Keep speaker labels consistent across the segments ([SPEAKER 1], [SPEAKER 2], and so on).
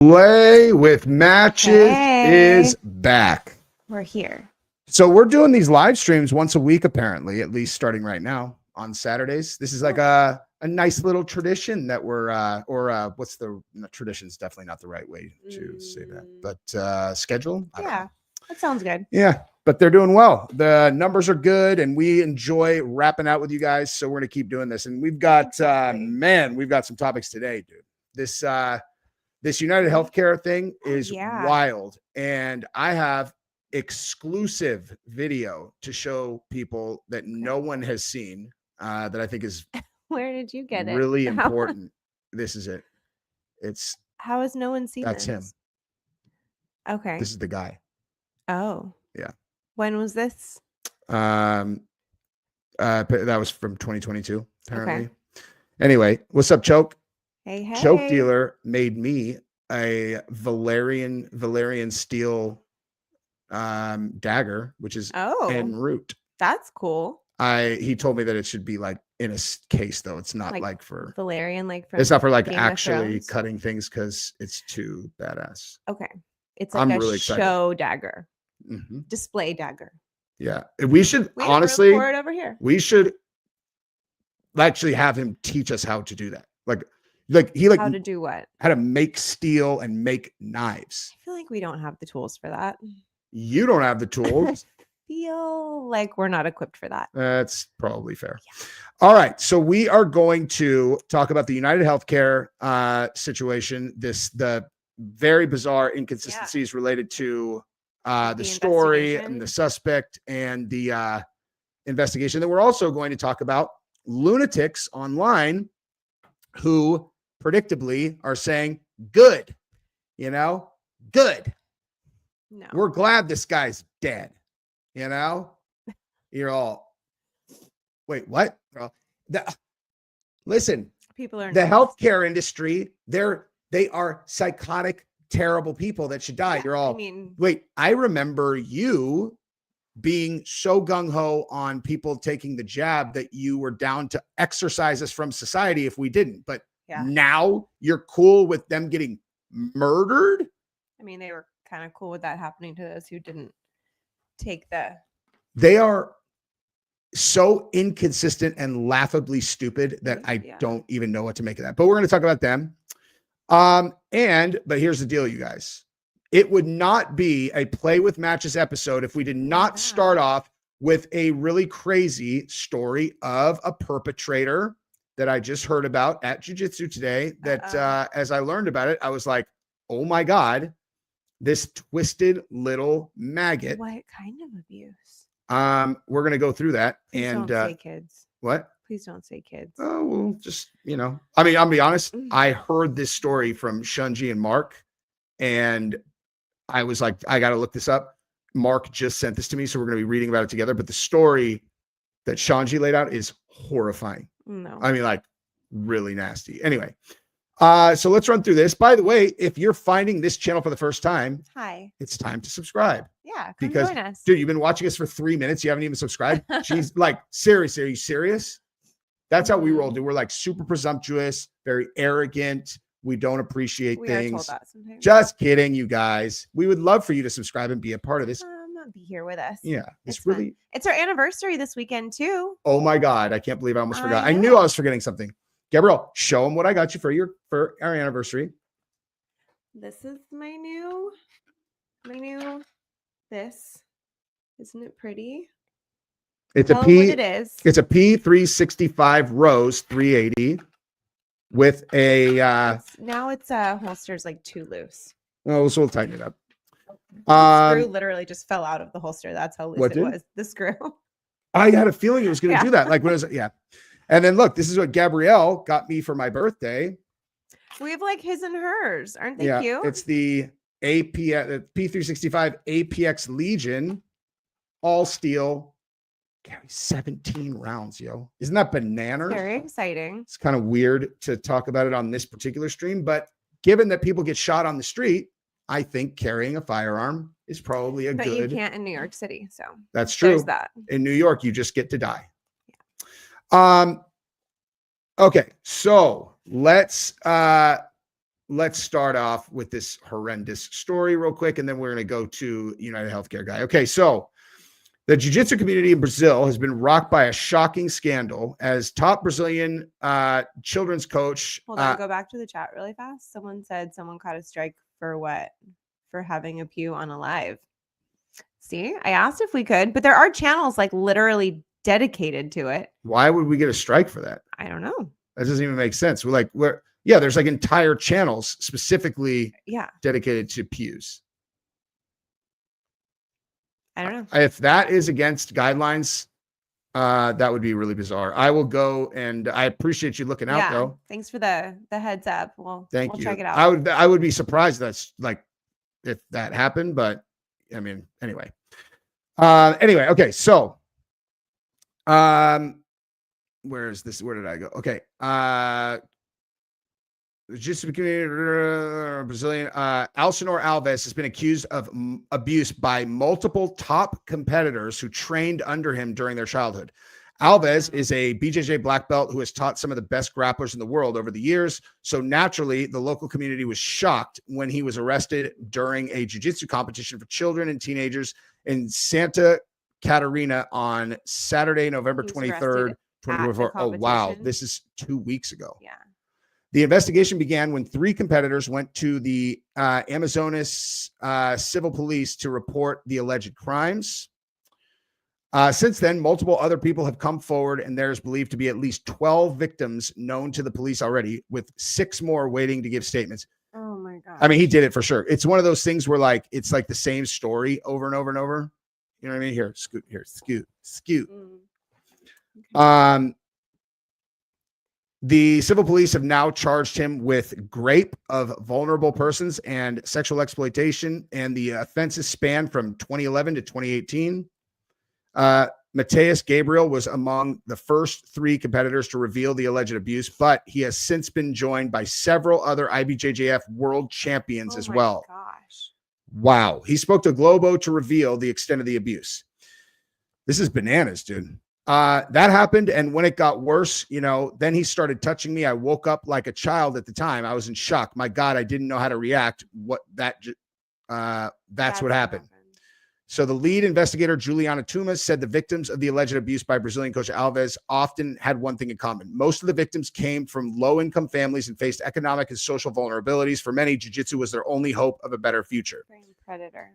[SPEAKER 1] Play with Matches is back.
[SPEAKER 2] We're here.
[SPEAKER 1] So we're doing these live streams once a week, apparently, at least starting right now on Saturdays. This is like a nice little tradition that we're, what's the tradition's definitely not the right way to say that, but schedule?
[SPEAKER 2] Yeah, that sounds good.
[SPEAKER 1] Yeah, but they're doing well. The numbers are good and we enjoy rapping out with you guys. So we're going to keep doing this. And we've got, we've got some topics today, dude. This UnitedHealthcare thing is wild. And I have exclusive video to show people that no one has seen that I think is
[SPEAKER 2] where did you get it?
[SPEAKER 1] Really important. This is it. It's
[SPEAKER 2] how has no one seen
[SPEAKER 1] that's
[SPEAKER 2] this?
[SPEAKER 1] Him.
[SPEAKER 2] Okay.
[SPEAKER 1] This is the guy.
[SPEAKER 2] Oh.
[SPEAKER 1] Yeah.
[SPEAKER 2] When was this?
[SPEAKER 1] That was from 2022, apparently. Okay. Anyway, what's up, Choke?
[SPEAKER 2] Hey.
[SPEAKER 1] Choke dealer made me a Valerian steel dagger, which is en route.
[SPEAKER 2] That's cool.
[SPEAKER 1] He told me that it should be like in a case though. It's not like for
[SPEAKER 2] Valerian,
[SPEAKER 1] it's not for like actually cutting things because it's too badass.
[SPEAKER 2] Okay. It's like really show dagger. Display dagger.
[SPEAKER 1] Yeah. We should honestly
[SPEAKER 2] pour it over here.
[SPEAKER 1] We should actually have him teach us how to do that. How
[SPEAKER 2] to do what?
[SPEAKER 1] How to make steel and make knives.
[SPEAKER 2] I feel like we don't have the tools for that.
[SPEAKER 1] You don't have the tools.
[SPEAKER 2] Feel like we're not equipped for that.
[SPEAKER 1] That's probably fair. Yeah. All right. So we are going to talk about the UnitedHealthcare situation. The very bizarre inconsistencies related to the story and the suspect and the investigation. Then we're also going to talk about lunatics online who predictably are saying, good, good.
[SPEAKER 2] No.
[SPEAKER 1] We're glad this guy's dead. You're all, wait, what? Listen,
[SPEAKER 2] people are
[SPEAKER 1] the healthcare industry. They are psychotic, terrible people that should die. You're all, wait, I remember you being so gung-ho on people taking the jab that you were down to exercise us from society if we didn't. But now you're cool with them getting murdered?
[SPEAKER 2] I mean, they were kind of cool with that happening to those who didn't take
[SPEAKER 1] They are so inconsistent and laughably stupid that I don't even know what to make of that. But we're going to talk about them. But here's the deal, you guys. It would not be a Play with Matches episode if we did not start off with a really crazy story of a perpetrator that I just heard about at Jiu-jitsu today that as I learned about it, I was like, oh my God, this twisted little maggot.
[SPEAKER 2] What kind of abuse?
[SPEAKER 1] We're going to go through that.
[SPEAKER 2] Please
[SPEAKER 1] and
[SPEAKER 2] don't say kids.
[SPEAKER 1] What?
[SPEAKER 2] Please don't say kids.
[SPEAKER 1] Oh, well, just, I mean, I'll be honest. I heard this story from Shunji and Mark, and I was like, I got to look this up. Mark just sent this to me, so we're going to be reading about it together. But the story that Shunji laid out is horrifying.
[SPEAKER 2] No.
[SPEAKER 1] I mean, like, really nasty. Anyway, so let's run through this. By the way, if you're finding this channel for the first time,
[SPEAKER 2] hi,
[SPEAKER 1] it's time to subscribe.
[SPEAKER 2] Yeah, come join us.
[SPEAKER 1] Dude, you've been watching us for 3 minutes. You haven't even subscribed. She's like, seriously, are you serious? That's how we roll, dude. We're like super presumptuous, very arrogant. We don't appreciate things.
[SPEAKER 2] Are told that sometimes.
[SPEAKER 1] Just kidding, you guys. We would love for you to subscribe and be a part of this.
[SPEAKER 2] Be here with us.
[SPEAKER 1] Yeah,
[SPEAKER 2] it's really. It's our anniversary this weekend too.
[SPEAKER 1] Oh my God, I can't believe I almost forgot. I knew I was forgetting something. Gabrielle, show them what I got you for our anniversary.
[SPEAKER 2] This is my new. This isn't it pretty?
[SPEAKER 1] It's a P365 Rose 380 with a.
[SPEAKER 2] Now it's holster's like too loose.
[SPEAKER 1] Oh, so we'll tighten it up.
[SPEAKER 2] The screw literally just fell out of the holster. That's how loose it was. The screw.
[SPEAKER 1] I had a feeling it was going to do that. Like when it was, And then look, this is what Gabrielle got me for my birthday.
[SPEAKER 2] We have like his and hers, aren't they cute?
[SPEAKER 1] It's the P365 APX Legion, all steel. Carry 17 rounds, yo. Isn't that bananas?
[SPEAKER 2] Very exciting.
[SPEAKER 1] It's kind of weird to talk about it on this particular stream, but given that people get shot on the street, I think carrying a firearm is probably good.
[SPEAKER 2] But you can't in New York City, so
[SPEAKER 1] that's true.
[SPEAKER 2] There's that.
[SPEAKER 1] In New York, you just get to die. Yeah. Okay, so let's let's start off with this horrendous story real quick, and then we're going to go to UnitedHealthcare guy. Okay, so the jiu-jitsu community in Brazil has been rocked by a shocking scandal as top Brazilian children's coach.
[SPEAKER 2] Hold on, go back to the chat really fast. Someone said someone caught a strike for what? For having a pew on a live. See, I asked if we could, but there are channels like literally dedicated to it.
[SPEAKER 1] Why would we get a strike for that?
[SPEAKER 2] I don't know.
[SPEAKER 1] That doesn't even make sense. There's like entire channels specifically dedicated to pews.
[SPEAKER 2] I don't know.
[SPEAKER 1] If that is against guidelines, that would be really bizarre. I will go, and I appreciate you looking out though.
[SPEAKER 2] Thanks for the heads up. We'll check it out.
[SPEAKER 1] I would be surprised that's like if that happened, but I mean, anyway. Okay, so where is this? Where did I go? Okay. Just Brazilian Alcinor Alves has been accused of abuse by multiple top competitors who trained under him during their childhood. Alves is a BJJ black belt who has taught some of the best grapplers in the world over the years. So naturally, the local community was shocked when he was arrested during a jiu-jitsu competition for children and teenagers in Santa Catarina on Saturday, November 23rd, 2024. Oh, wow. This is 2 weeks ago.
[SPEAKER 2] Yeah.
[SPEAKER 1] The investigation began when 3 competitors went to the Amazonas civil police to report the alleged crimes. Since then, multiple other people have come forward, and there's believed to be at least 12 victims known to the police already, with 6 more waiting to give statements.
[SPEAKER 2] Oh my God.
[SPEAKER 1] I mean, he did it for sure. It's one of those things where like it's like the same story over and over and over. You know what I mean? Here, scoot. Okay. The civil police have now charged him with rape of vulnerable persons and sexual exploitation, and the offenses span from 2011 to 2018. Mateus Gabriel was among the first 3 competitors to reveal the alleged abuse, but he has since been joined by several other IBJJF world champions as well.
[SPEAKER 2] Gosh.
[SPEAKER 1] Wow. He spoke to Globo to reveal the extent of the abuse. This is bananas, dude. That happened, and when it got worse, then he started touching me. I woke up like a child at the time. I was in shock. My God, I didn't know how to react. That's what happened. So the lead investigator, Juliana Tumas, said the victims of the alleged abuse by Brazilian coach Alves often had one thing in common. Most of the victims came from low-income families and faced economic and social vulnerabilities. For many, jiu-jitsu was their only hope of a better future.
[SPEAKER 2] Predator.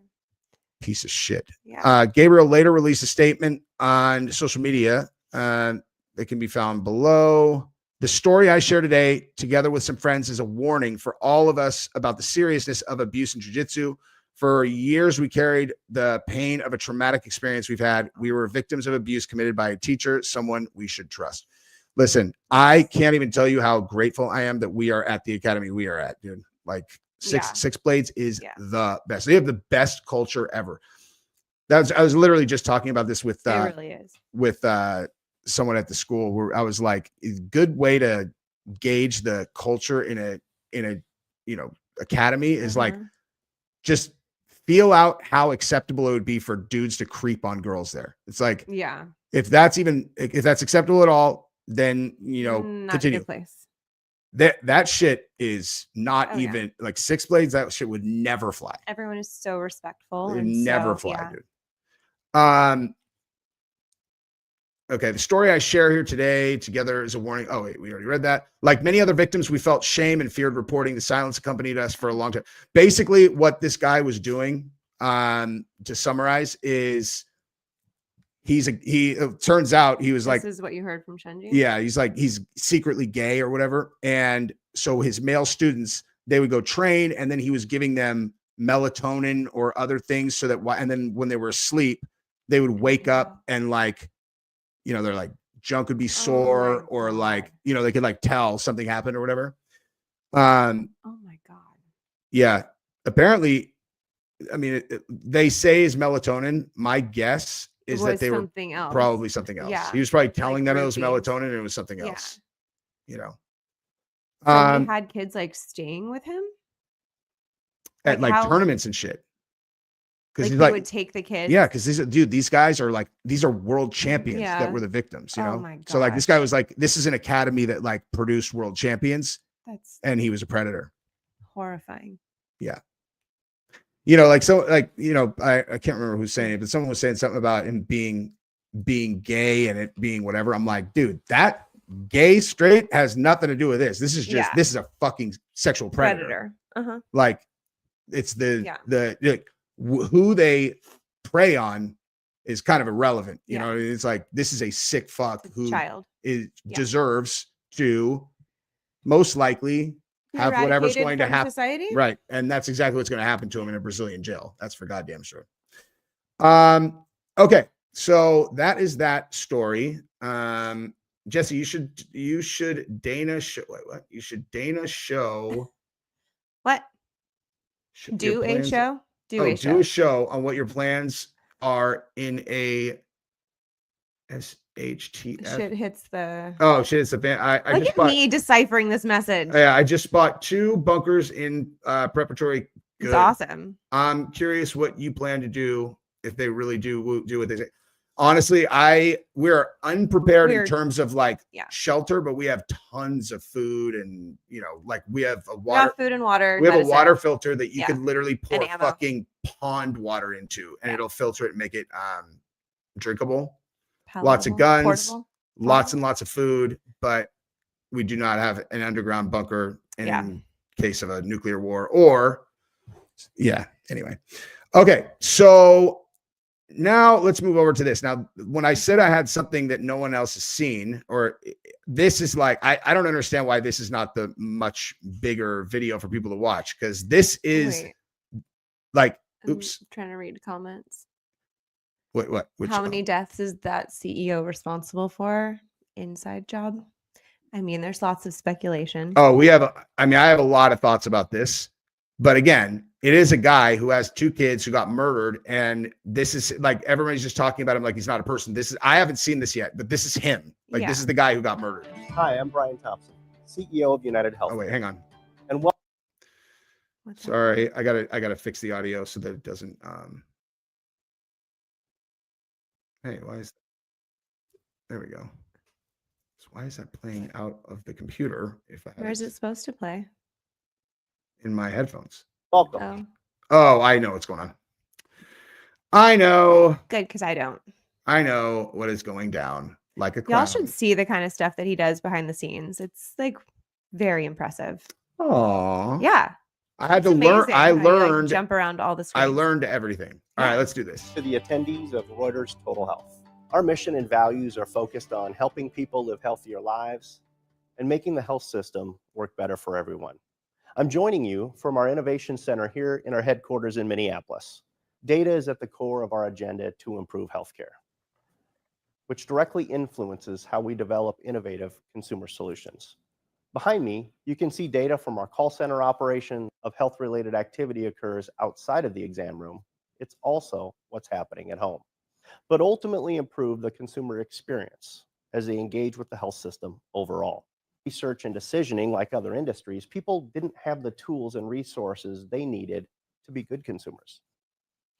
[SPEAKER 1] Piece of shit.
[SPEAKER 2] Yeah.
[SPEAKER 1] Gabriel later released a statement on social media that can be found below. The story I share today, together with some friends, is a warning for all of us about the seriousness of abuse in jiu-jitsu. For years, we carried the pain of a traumatic experience we've had. We were victims of abuse committed by a teacher, someone we should trust. Listen, I can't even tell you how grateful I am that we are at the academy we are at, dude. Like Six Blades is the best. They have the best culture ever. I was literally just talking about this with
[SPEAKER 2] it really is.
[SPEAKER 1] With someone at the school where I was like, a good way to gauge the culture in a academy is like just feel out how acceptable it would be for dudes to creep on girls there. It's like, if that's acceptable at all, then
[SPEAKER 2] not
[SPEAKER 1] continue.
[SPEAKER 2] A good place.
[SPEAKER 1] That shit is not even like Six Blades. That shit would never fly.
[SPEAKER 2] Everyone is so respectful.
[SPEAKER 1] It would never fly, dude. Okay, the story I share here today together is a warning. Oh, wait, we already read that. Like many other victims, we felt shame and feared reporting. The silence accompanied us for a long time. Basically, what this guy was doing, to summarize, is it turns out he was
[SPEAKER 2] this
[SPEAKER 1] like,
[SPEAKER 2] this is what you heard from Shenji?
[SPEAKER 1] Yeah, he's secretly gay or whatever. And so his male students, they would go train, and then he was giving them melatonin or other things so that, and then when they were asleep, they would wake up and like, they're like junk would be sore or like, they could like tell something happened or whatever.
[SPEAKER 2] Oh my God.
[SPEAKER 1] Yeah. Apparently, I mean, they say is melatonin. My guess is that they were probably something else. Yeah. He was probably telling them it was melatonin and it was something else,
[SPEAKER 2] So he had kids like staying with him
[SPEAKER 1] at like tournaments and shit.
[SPEAKER 2] Because he would take the kids.
[SPEAKER 1] Yeah, because these guys are like, these are world champions that were the victims,
[SPEAKER 2] Oh my God.
[SPEAKER 1] So like this guy was like, this is an academy that like produced world champions, and he was a predator.
[SPEAKER 2] Horrifying.
[SPEAKER 1] Yeah. You know, like, so, like, you know, I can't remember who's saying it, but someone was saying something about him being gay and it being whatever. I'm like, dude, that gay straight has nothing to do with this. This is just, this is a fucking sexual predator. Like, it's who they prey on is kind of irrelevant. You know, it's like, this is a sick fuck who deserves to most likely have whatever's going to happen.
[SPEAKER 2] Society?
[SPEAKER 1] Right. And that's exactly what's going to happen to him in a Brazilian jail. That's for goddamn sure. Okay. So that is that story. Jesse, you should Dana show. What? You should Dana show.
[SPEAKER 2] What? Do a show?
[SPEAKER 1] Do a show on what your plans are in a SHTF.
[SPEAKER 2] Shit hits the.
[SPEAKER 1] Oh shit! It's a band. I
[SPEAKER 2] Look
[SPEAKER 1] just
[SPEAKER 2] at
[SPEAKER 1] bought,
[SPEAKER 2] me deciphering this message.
[SPEAKER 1] Yeah, I just bought 2 bunkers in preparatory. Good.
[SPEAKER 2] It's awesome.
[SPEAKER 1] I'm curious what you plan to do if they really do what they say. Honestly, we're unprepared in terms of like shelter, but we have tons of food and, you know, like we have a water,
[SPEAKER 2] food and water.
[SPEAKER 1] We have a water filter that you could literally pour
[SPEAKER 2] And
[SPEAKER 1] fucking pond water into, and it'll filter it and make it drinkable.
[SPEAKER 2] Palatable.
[SPEAKER 1] Lots of guns,
[SPEAKER 2] Portable.
[SPEAKER 1] lots and lots of food, but we do not have an underground bunker in case of a nuclear war or anyway. Okay. So now let's move over to this. Now, when I said I had something that no one else has seen, or this is like, I don't understand why this is not the much bigger video for people to watch. Cause this is like, oops.
[SPEAKER 2] I'm trying to read comments.
[SPEAKER 1] What?
[SPEAKER 2] How many deaths is that CEO responsible for? Inside job. I mean, there's lots of speculation.
[SPEAKER 1] Oh, I have a lot of thoughts about this, but again, it is a guy who has 2 kids who got murdered. And this is like, everybody's just talking about him like he's not a person. I haven't seen this yet, but this is him. Like, this is the guy who got murdered.
[SPEAKER 3] Hi, I'm Brian Thompson, CEO of UnitedHealthcare.
[SPEAKER 1] Oh, wait, hang on.
[SPEAKER 3] And
[SPEAKER 1] sorry, I gotta fix the audio so that it doesn't, hey, there we go. So why is that playing out of the computer?
[SPEAKER 2] Where is it supposed to play?
[SPEAKER 1] In my headphones.
[SPEAKER 3] Welcome.
[SPEAKER 1] Oh, I know what's going on. I know.
[SPEAKER 2] Good, because I don't.
[SPEAKER 1] I know what is going down like a clown.
[SPEAKER 2] Y'all should see the kind of stuff that he does behind the scenes. It's like very impressive.
[SPEAKER 1] Oh.
[SPEAKER 2] Yeah.
[SPEAKER 1] I had to learn. I learned.
[SPEAKER 2] Jump around all the screens.
[SPEAKER 1] I learned everything. All right, let's do this.
[SPEAKER 3] To the attendees of Reuters Total Health. Our mission and values are focused on helping people live healthier lives and making the health system work better for everyone. I'm joining you from our Innovation Center here in our headquarters in Minneapolis. Data is at the core of our agenda to improve healthcare, which directly influences how we develop innovative consumer solutions. Behind me, you can see data from our call center operation of health-related activity occurs outside of the exam room. It's also what's happening at home, but ultimately improve the consumer experience as they engage with the health system overall. Research and decisioning, like other industries, people didn't have the tools and resources they needed to be good consumers.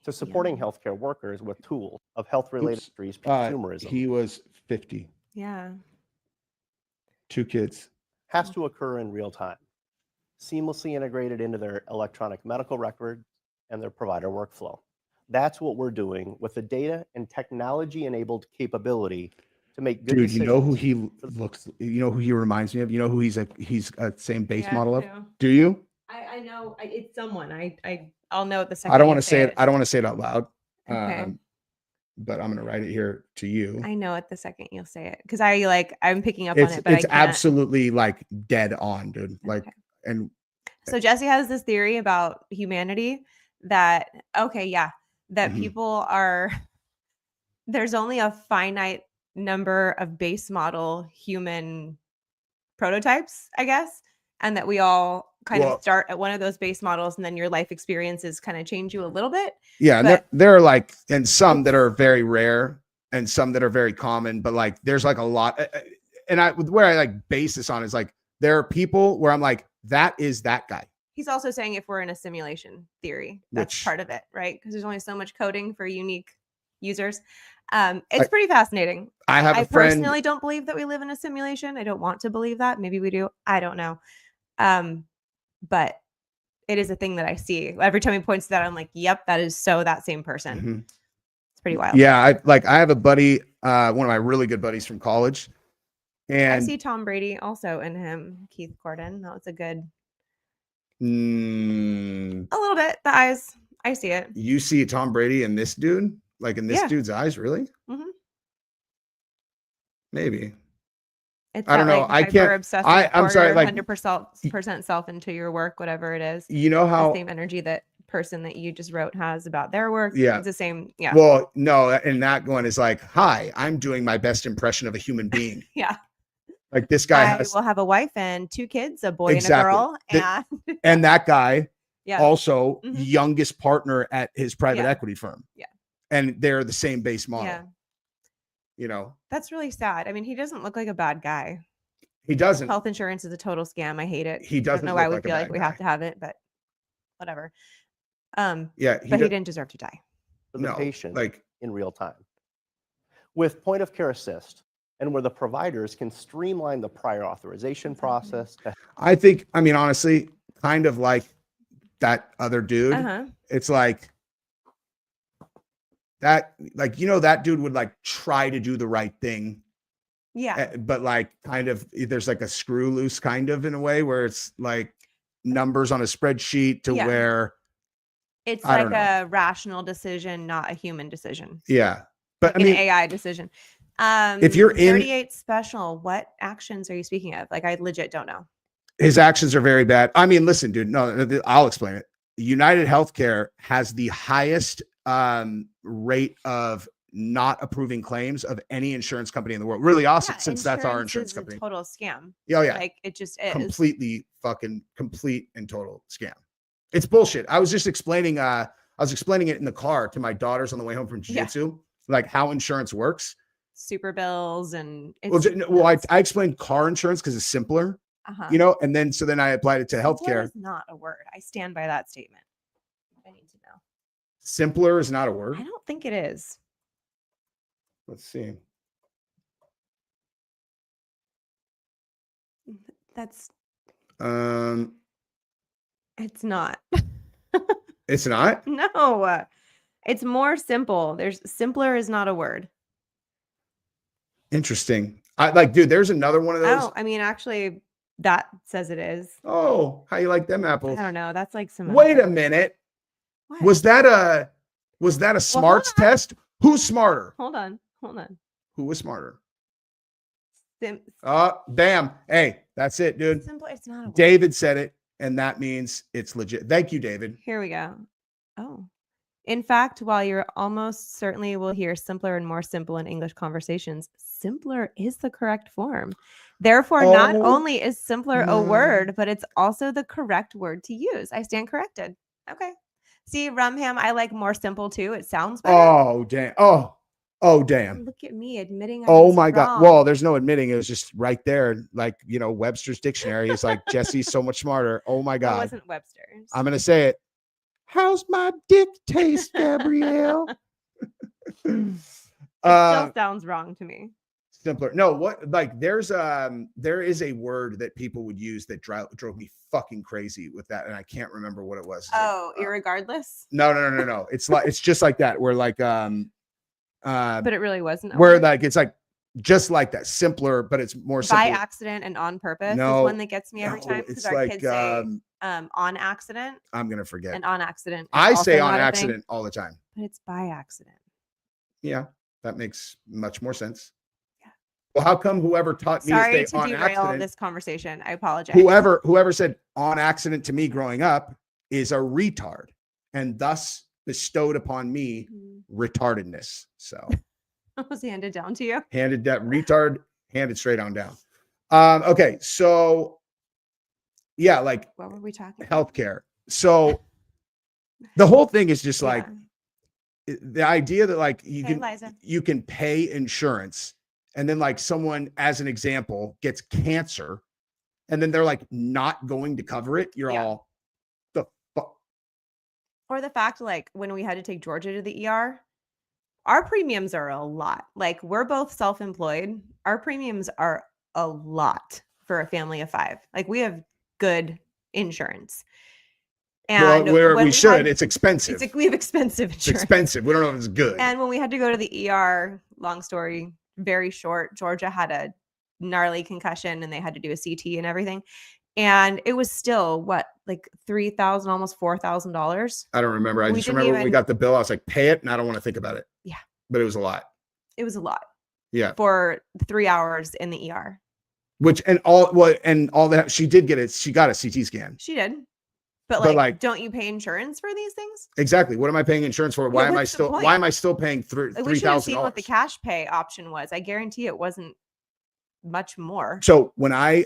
[SPEAKER 3] To supporting healthcare workers with tools of health-related industries, consumerism.
[SPEAKER 1] He was 50.
[SPEAKER 2] Yeah.
[SPEAKER 1] 2 kids.
[SPEAKER 3] Has to occur in real time, seamlessly integrated into their electronic medical record and their provider workflow. That's what we're doing with the data and technology-enabled capability to make good decisions.
[SPEAKER 1] Dude, you know who he looks, you know who he reminds me of? You know who he's a same base model of? Do you?
[SPEAKER 2] I know it's someone. I'll know it the second.
[SPEAKER 1] I don't want to say it. I don't want to say it out loud.
[SPEAKER 2] Okay.
[SPEAKER 1] But I'm going to write it here to you.
[SPEAKER 2] I know it the second you'll say it because I'm picking up on it, but
[SPEAKER 1] it's absolutely like dead on, dude. Like, and
[SPEAKER 2] so Jesse has this theory about humanity that people are, there's only a finite number of base model human prototypes, I guess, and that we all kind of start at one of those base models, and then your life experiences kind of change you a little bit.
[SPEAKER 1] Yeah, and there are like, and some that are very rare, and some that are very common, but like there's like a lot. And where I like base this on is like there are people where I'm like, that is that guy.
[SPEAKER 2] He's also saying if we're in a simulation theory, that's part of it, right? Because there's only so much coding for unique users. It's pretty fascinating.
[SPEAKER 1] I
[SPEAKER 2] personally don't believe that we live in a simulation. I don't want to believe that. Maybe we do. I don't know. But it is a thing that I see. Every time he points to that, I'm like, yep, that is so that same person.
[SPEAKER 1] Mhm.
[SPEAKER 2] It's pretty wild.
[SPEAKER 1] Yeah. I have a buddy, one of my really good buddies from college.
[SPEAKER 2] I
[SPEAKER 1] And
[SPEAKER 2] see Tom Brady also in him, Keith Gordon. That was a good,
[SPEAKER 1] mm,
[SPEAKER 2] a little bit. The eyes, I see it.
[SPEAKER 1] you see Tom Brady in this dude, like in this
[SPEAKER 2] Yeah.
[SPEAKER 1] dude's eyes, really?
[SPEAKER 2] Mhm.
[SPEAKER 1] Maybe.
[SPEAKER 2] It's
[SPEAKER 1] I don't
[SPEAKER 2] that,
[SPEAKER 1] know.
[SPEAKER 2] like,
[SPEAKER 1] I can't.
[SPEAKER 2] hyper-obsessive,
[SPEAKER 1] I'm sorry. Like
[SPEAKER 2] 100% self into your work, whatever it is.
[SPEAKER 1] you know
[SPEAKER 2] The
[SPEAKER 1] how?
[SPEAKER 2] same energy that person that you just wrote has about their work.
[SPEAKER 1] Yeah.
[SPEAKER 2] It's the same. Yeah.
[SPEAKER 1] Well, no, and that one is like, hi, I'm doing my best impression of a human being.
[SPEAKER 2] Yeah.
[SPEAKER 1] Like this guy
[SPEAKER 2] I
[SPEAKER 1] has
[SPEAKER 2] will have a wife and 2 kids, a boy
[SPEAKER 1] Exactly.
[SPEAKER 2] and a girl. And
[SPEAKER 1] and that guy
[SPEAKER 2] yeah.
[SPEAKER 1] also
[SPEAKER 2] Mhm.
[SPEAKER 1] youngest partner at his private
[SPEAKER 2] Yeah.
[SPEAKER 1] equity firm.
[SPEAKER 2] Yeah.
[SPEAKER 1] And they're the same base model.
[SPEAKER 2] Yeah.
[SPEAKER 1] You know,
[SPEAKER 2] That's really sad. I mean, he doesn't look like a bad guy.
[SPEAKER 1] he doesn't.
[SPEAKER 2] Health insurance is a total scam. I hate it.
[SPEAKER 1] He
[SPEAKER 2] I
[SPEAKER 1] doesn't
[SPEAKER 2] don't know why
[SPEAKER 1] look
[SPEAKER 2] we
[SPEAKER 1] like a
[SPEAKER 2] feel like
[SPEAKER 1] bad
[SPEAKER 2] we
[SPEAKER 1] guy.
[SPEAKER 2] have to have it, but whatever.
[SPEAKER 1] Yeah,
[SPEAKER 2] But he didn't deserve to die.
[SPEAKER 3] For the
[SPEAKER 1] no,
[SPEAKER 3] patient
[SPEAKER 1] like
[SPEAKER 3] in real time. With point of care assist, and where the providers can streamline the prior authorization process.
[SPEAKER 1] I mean, honestly, kind of like that other dude.
[SPEAKER 2] Uh-huh.
[SPEAKER 1] It's like that, like, you know, that dude would like try to do the right thing.
[SPEAKER 2] Yeah.
[SPEAKER 1] But like kind of there's like a screw loose kind of in a way where it's like numbers on a spreadsheet to
[SPEAKER 2] Yeah.
[SPEAKER 1] where
[SPEAKER 2] It's
[SPEAKER 1] I
[SPEAKER 2] like
[SPEAKER 1] don't know.
[SPEAKER 2] a rational decision, not a human decision.
[SPEAKER 1] Yeah. But
[SPEAKER 2] Like
[SPEAKER 1] I mean,
[SPEAKER 2] an AI decision.
[SPEAKER 1] if you're in
[SPEAKER 2] 38 special, what actions are you speaking of? Like, I legit don't know.
[SPEAKER 1] his actions are very bad. I mean, listen, dude, no, I'll explain it. UnitedHealthcare has the highest rate of not approving claims of any insurance company in the world. Really awesome,
[SPEAKER 2] Yeah,
[SPEAKER 1] since that's our insurance
[SPEAKER 2] is
[SPEAKER 1] company.
[SPEAKER 2] a total scam.
[SPEAKER 1] Oh yeah,
[SPEAKER 2] Like, it just is.
[SPEAKER 1] completely fucking complete and total scam. It's bullshit. I was just explaining I was explaining it in the car to my daughters on the way home from jiu-jitsu, like how insurance works.
[SPEAKER 2] Super bills and
[SPEAKER 1] I explained car insurance because it's simpler, you know, and then so then I applied it to
[SPEAKER 2] Simpler
[SPEAKER 1] healthcare.
[SPEAKER 2] is not a word. I stand by that statement. I need to know.
[SPEAKER 1] Simpler is not a word.
[SPEAKER 2] I don't think it is.
[SPEAKER 1] Let's see.
[SPEAKER 2] That's
[SPEAKER 1] It's
[SPEAKER 2] not.
[SPEAKER 1] It's not?
[SPEAKER 2] No. It's more simple. Simpler is not a word.
[SPEAKER 1] Interesting. Dude, there's another one of those.
[SPEAKER 2] Oh, I mean, actually, that says it is.
[SPEAKER 1] Oh, how you like them apples?
[SPEAKER 2] I don't know. That's like some.
[SPEAKER 1] Wait a minute.
[SPEAKER 2] What?
[SPEAKER 1] Was that a smarts test? Who's smarter?
[SPEAKER 2] Hold on.
[SPEAKER 1] Who was smarter?
[SPEAKER 2] Simpler.
[SPEAKER 1] Bam. Hey, that's it, dude.
[SPEAKER 2] It's not a word.
[SPEAKER 1] David said it, and that means it's legit. Thank you, David.
[SPEAKER 2] Here we go. Oh. In fact, while you're almost certainly will hear simpler and more simple in English conversations, simpler is the correct form. Therefore, not only is simpler a word, but it's also the correct word to use. I stand corrected. Okay. See, Rumham, I like more simple too. It sounds better.
[SPEAKER 1] Oh, damn. Oh, damn.
[SPEAKER 2] Look at me admitting.
[SPEAKER 1] Oh my God. Well, there's no admitting. It was just right there. Like, you know, Webster's dictionary is like, Jesse's so much smarter. Oh my God.
[SPEAKER 2] It wasn't Webster's.
[SPEAKER 1] I'm going to say it. How's my dick taste, Gabrielle?
[SPEAKER 2] It still sounds wrong to me.
[SPEAKER 1] Simpler. No, what, like there is a word that people would use that drove me fucking crazy with that. And I can't remember what it was.
[SPEAKER 2] Oh, irregardless.
[SPEAKER 1] No. It's just like that. Where like,
[SPEAKER 2] but it really wasn't.
[SPEAKER 1] Where like, it's like just like that, simpler, but it's more simple.
[SPEAKER 2] By accident and on purpose is one that gets me every time. Because our
[SPEAKER 1] like,
[SPEAKER 2] kids say on accident.
[SPEAKER 1] I'm going to forget.
[SPEAKER 2] And on accident.
[SPEAKER 1] I say on accident all the time.
[SPEAKER 2] But it's by accident.
[SPEAKER 1] Yeah, that makes much more sense. Yeah. Well, how come whoever taught me
[SPEAKER 2] Sorry
[SPEAKER 1] to say on
[SPEAKER 2] derail
[SPEAKER 1] accident,
[SPEAKER 2] this conversation. I apologize.
[SPEAKER 1] Whoever said on accident to me growing up is a retard, and thus bestowed upon me retardedness. So
[SPEAKER 2] it was handed down to you.
[SPEAKER 1] Handed straight on down. Okay, so yeah, like
[SPEAKER 2] what were we talking
[SPEAKER 1] healthcare. So the whole thing is just like the idea that like you can pay insurance, and then like someone, as an example, gets cancer, and then they're like not going to cover it. You're all the fuck.
[SPEAKER 2] Or the fact, like when we had to take Georgia to the ER, our premiums are a lot. Like we're both self-employed. Our premiums are a lot for a family of 5. Like we have good insurance. And
[SPEAKER 1] where
[SPEAKER 2] when
[SPEAKER 1] we should,
[SPEAKER 2] had-
[SPEAKER 1] it's expensive.
[SPEAKER 2] It's like we have expensive
[SPEAKER 1] It's
[SPEAKER 2] insurance.
[SPEAKER 1] expensive. We don't know if it's good.
[SPEAKER 2] And when we had to go to the ER, long story, very short, Georgia had a gnarly concussion and they had to do a CT and everything. And it was still what, like $3,000, almost $4,000.
[SPEAKER 1] I don't remember. I
[SPEAKER 2] We
[SPEAKER 1] just
[SPEAKER 2] didn't
[SPEAKER 1] remember when we
[SPEAKER 2] even-
[SPEAKER 1] got the bill, I was like, pay it, and I don't want to think about it.
[SPEAKER 2] Yeah.
[SPEAKER 1] But it was a lot.
[SPEAKER 2] It was a lot
[SPEAKER 1] Yeah.
[SPEAKER 2] for 3 hours in the ER.
[SPEAKER 1] Which and all that she did get it. She got a CT scan.
[SPEAKER 2] She did. But
[SPEAKER 1] But,
[SPEAKER 2] like,
[SPEAKER 1] like-
[SPEAKER 2] don't you pay insurance for these things?
[SPEAKER 1] Exactly. What am I paying insurance for? Why am I
[SPEAKER 2] what's the
[SPEAKER 1] still
[SPEAKER 2] point?
[SPEAKER 1] why am I still paying
[SPEAKER 2] Like, we should have seen what the
[SPEAKER 1] $3,000?
[SPEAKER 2] cash pay option was. I guarantee it wasn't much more.
[SPEAKER 1] So when I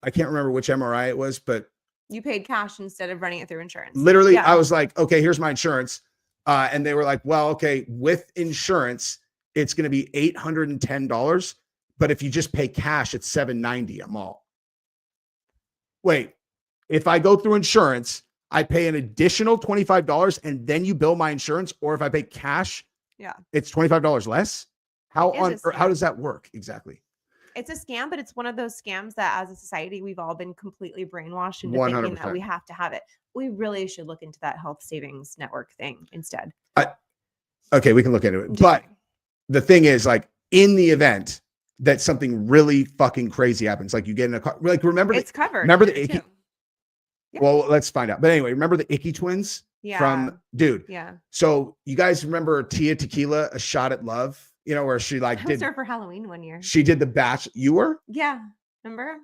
[SPEAKER 1] can't remember which MRI it was, but
[SPEAKER 2] You paid cash instead of running it through insurance.
[SPEAKER 1] literally
[SPEAKER 2] Yeah.
[SPEAKER 1] I was like, okay, here's my insurance. And they were like, well, okay, with insurance, it's going to be $810. But if you just pay cash, it's $790 a mall. Wait, if I go through insurance, I pay an additional $25 and then you bill my insurance, or if I pay cash,
[SPEAKER 2] Yeah.
[SPEAKER 1] it's $25 less. How
[SPEAKER 2] It is a
[SPEAKER 1] how
[SPEAKER 2] scam.
[SPEAKER 1] does that work exactly?
[SPEAKER 2] It's a scam, but it's one of those scams that as a society, we've all been completely brainwashed into thinking that
[SPEAKER 1] 100%.
[SPEAKER 2] we have to have it. We really should look into that health savings network thing instead.
[SPEAKER 1] Okay, we can look into it.
[SPEAKER 2] Just
[SPEAKER 1] But
[SPEAKER 2] kidding.
[SPEAKER 1] the thing is, like, in the event that something really fucking crazy happens, like you get in a car, like remember
[SPEAKER 2] It's covered.
[SPEAKER 1] remember the
[SPEAKER 2] here,
[SPEAKER 1] icky-
[SPEAKER 2] too. Yeah.
[SPEAKER 1] well, let's find out. But anyway, remember the Icky twins
[SPEAKER 2] Yeah.
[SPEAKER 1] from dude.
[SPEAKER 2] Yeah.
[SPEAKER 1] So you guys remember Tia Tequila, A Shot at Love? You know, where she like
[SPEAKER 2] I was
[SPEAKER 1] did
[SPEAKER 2] there for Halloween one year.
[SPEAKER 1] she did the batch. You were?
[SPEAKER 2] Yeah. Remember?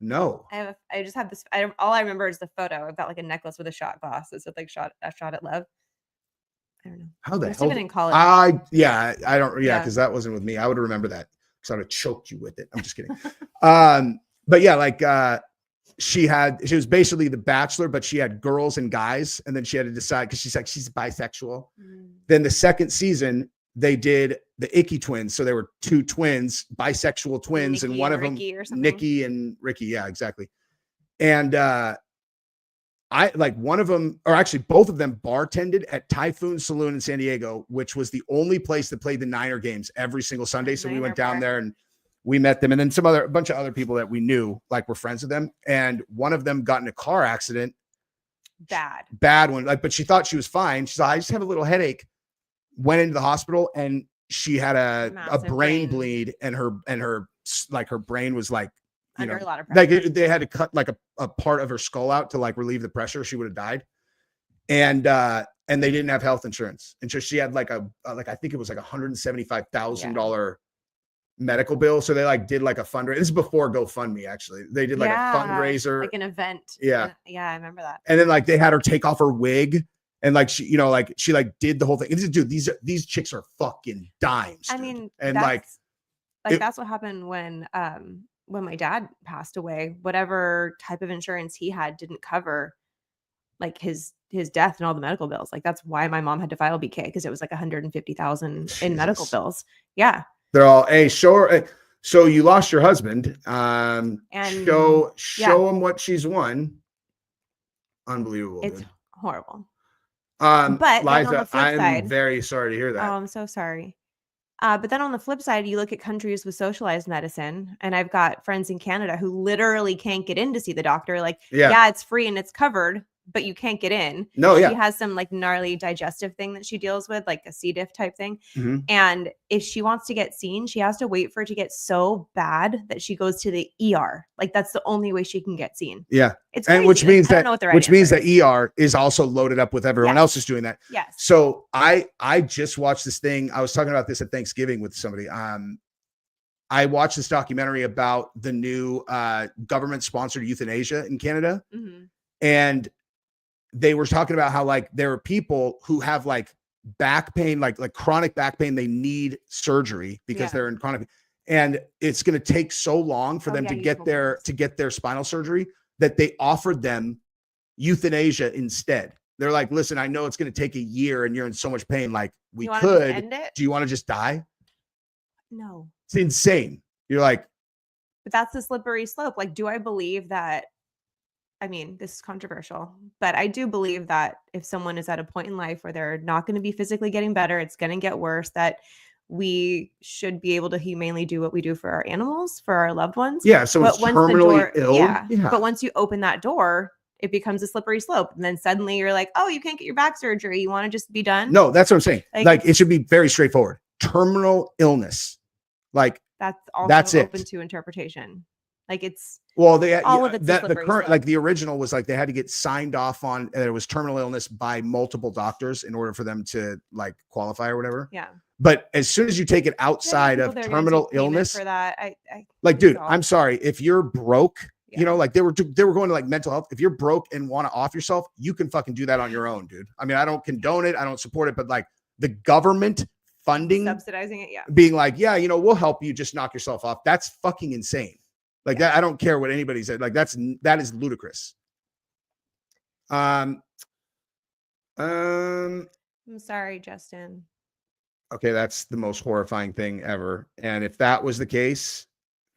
[SPEAKER 1] No.
[SPEAKER 2] I just have this. All I remember is the photo. I've got like a necklace with a shot glass that said like a shot at love. I don't know.
[SPEAKER 1] How the
[SPEAKER 2] Must
[SPEAKER 1] hell?
[SPEAKER 2] have been in college.
[SPEAKER 1] I don't
[SPEAKER 2] Yeah.
[SPEAKER 1] because that wasn't with me. I would remember that because I would have choked you with it. I'm just kidding. But yeah, like she was basically the Bachelor, but she had girls and guys, and then she had to decide because she's like she's bisexual. Then the second season, they did the Icky twins. So there were two twins, bisexual twins, and
[SPEAKER 2] Nikki
[SPEAKER 1] one
[SPEAKER 2] and
[SPEAKER 1] of them,
[SPEAKER 2] Ricky or something.
[SPEAKER 1] Nikki and Ricky. Yeah, exactly. And I like one of them, or actually both of them bartended at Typhoon Saloon in San Diego, which was the only place that played the Niner games every single Sunday. So we
[SPEAKER 2] Niner
[SPEAKER 1] went down
[SPEAKER 2] bar.
[SPEAKER 1] there and we met them. And then a bunch of other people that we knew, like were friends with them. And one of them got in a car accident. Bad one. Like, but she thought she was fine. She's like, I just have a little headache. Went into the hospital and she had a
[SPEAKER 2] Massive
[SPEAKER 1] brain
[SPEAKER 2] brain.
[SPEAKER 1] bleed, and her like her brain was like, you
[SPEAKER 2] Under
[SPEAKER 1] know,
[SPEAKER 2] a lot of
[SPEAKER 1] like
[SPEAKER 2] pressure.
[SPEAKER 1] they had to cut like a part of her skull out to like relieve the pressure. She would have died. And they didn't have health insurance. And so she had like I think it was like $175,000 medical bill. So they like did like a fundraiser. This is before GoFundMe, actually. They did like a fundraiser.
[SPEAKER 2] like an event.
[SPEAKER 1] Yeah.
[SPEAKER 2] Yeah, I remember that.
[SPEAKER 1] And then like they had her take off her wig. And like she, you know, like she like did the whole thing. Dude, these chicks are fucking dimes.
[SPEAKER 2] I
[SPEAKER 1] dude.
[SPEAKER 2] mean,
[SPEAKER 1] and
[SPEAKER 2] that's what happened when my dad passed away. Whatever type of insurance he had didn't cover like his death and all the medical bills. Like that's why my mom had to file BK, because it was like 150,000 in medical
[SPEAKER 1] Jesus.
[SPEAKER 2] bills. Yeah.
[SPEAKER 1] they're all, hey, sure. So you lost your husband.
[SPEAKER 2] And
[SPEAKER 1] Show him what she's won. Unbelievable.
[SPEAKER 2] it's
[SPEAKER 1] dude.
[SPEAKER 2] horrible.
[SPEAKER 1] But
[SPEAKER 2] then on
[SPEAKER 1] Liza,
[SPEAKER 2] the flip
[SPEAKER 1] I'm
[SPEAKER 2] side-
[SPEAKER 1] very sorry to hear
[SPEAKER 2] Oh,
[SPEAKER 1] that.
[SPEAKER 2] I'm so sorry. But then on the flip side, you look at countries with socialized medicine, and I've got friends in Canada who literally can't get in to see the doctor. Like,
[SPEAKER 1] Yeah.
[SPEAKER 2] it's free and it's covered, but you can't get in.
[SPEAKER 1] No, yeah.
[SPEAKER 2] She has some like gnarly digestive thing that she deals with, like a C. diff type thing.
[SPEAKER 1] Mhm.
[SPEAKER 2] And if she wants to get seen, she has to wait for it to get so bad that she goes to the ER. Like that's the only way she can get seen.
[SPEAKER 1] Yeah.
[SPEAKER 2] It's
[SPEAKER 1] And
[SPEAKER 2] crazy.
[SPEAKER 1] which
[SPEAKER 2] Like,
[SPEAKER 1] means
[SPEAKER 2] I don't
[SPEAKER 1] that
[SPEAKER 2] know what the right
[SPEAKER 1] which means
[SPEAKER 2] answer
[SPEAKER 1] that
[SPEAKER 2] is.
[SPEAKER 1] ER is also loaded up with everyone
[SPEAKER 2] Yes.
[SPEAKER 1] else is doing that.
[SPEAKER 2] Yes.
[SPEAKER 1] So I just watched this thing. I was talking about this at Thanksgiving with somebody. I watched this documentary about the new government sponsored euthanasia in Canada.
[SPEAKER 2] Mhm.
[SPEAKER 1] And they were talking about how like there are people who have like back pain, like chronic back pain. They need surgery because
[SPEAKER 2] Yeah.
[SPEAKER 1] they're in chronic, and it's going to take so long for
[SPEAKER 2] Oh,
[SPEAKER 1] them
[SPEAKER 2] yeah,
[SPEAKER 1] to
[SPEAKER 2] you
[SPEAKER 1] get
[SPEAKER 2] told me
[SPEAKER 1] their
[SPEAKER 2] this.
[SPEAKER 1] spinal surgery that they offered them euthanasia instead. They're like, listen, I know it's going to take a year and you're in so much pain. Like we
[SPEAKER 2] You wanna just
[SPEAKER 1] could.
[SPEAKER 2] end it?
[SPEAKER 1] Do you want to just die?
[SPEAKER 2] No.
[SPEAKER 1] It's insane. You're like,
[SPEAKER 2] But that's the slippery slope. Like, do I believe that? I mean, this is controversial, but I do believe that if someone is at a point in life where they're not going to be physically getting better, it's going to get worse, that we should be able to humanely do what we do for our animals, for our loved ones.
[SPEAKER 1] Yeah. So it's terminally ill.
[SPEAKER 2] Yeah. But once you open that door, it becomes a slippery slope. And then suddenly you're like, oh, you can't get your back surgery. You want to just be done?
[SPEAKER 1] No, that's what I'm saying. Like it should be very straightforward. Terminal illness. Like
[SPEAKER 2] that's also
[SPEAKER 1] that's
[SPEAKER 2] open
[SPEAKER 1] it.
[SPEAKER 2] to interpretation. Like it's
[SPEAKER 1] well, they
[SPEAKER 2] all of it's
[SPEAKER 1] that the current
[SPEAKER 2] slope.
[SPEAKER 1] like the original was like they had to get signed off on there was terminal illness by multiple doctors in order for them to like qualify or whatever.
[SPEAKER 2] Yeah.
[SPEAKER 1] But as soon as you take it outside of terminal illness,
[SPEAKER 2] for that,
[SPEAKER 1] like, dude, I'm sorry if you're broke.
[SPEAKER 2] Yeah.
[SPEAKER 1] You know, like they were going to like mental health. If you're broke and want to off yourself, you can fucking do that on your own, dude. I mean, I don't condone it. I don't support it, but like the government funding,
[SPEAKER 2] subsidizing it. Yeah.
[SPEAKER 1] Being like, yeah, you know, we'll help you just knock yourself off. That's fucking insane. Like that. I don't care what anybody said. Like that is ludicrous.
[SPEAKER 2] I'm sorry, Justin.
[SPEAKER 1] Okay. That's the most horrifying thing ever. And if that was the case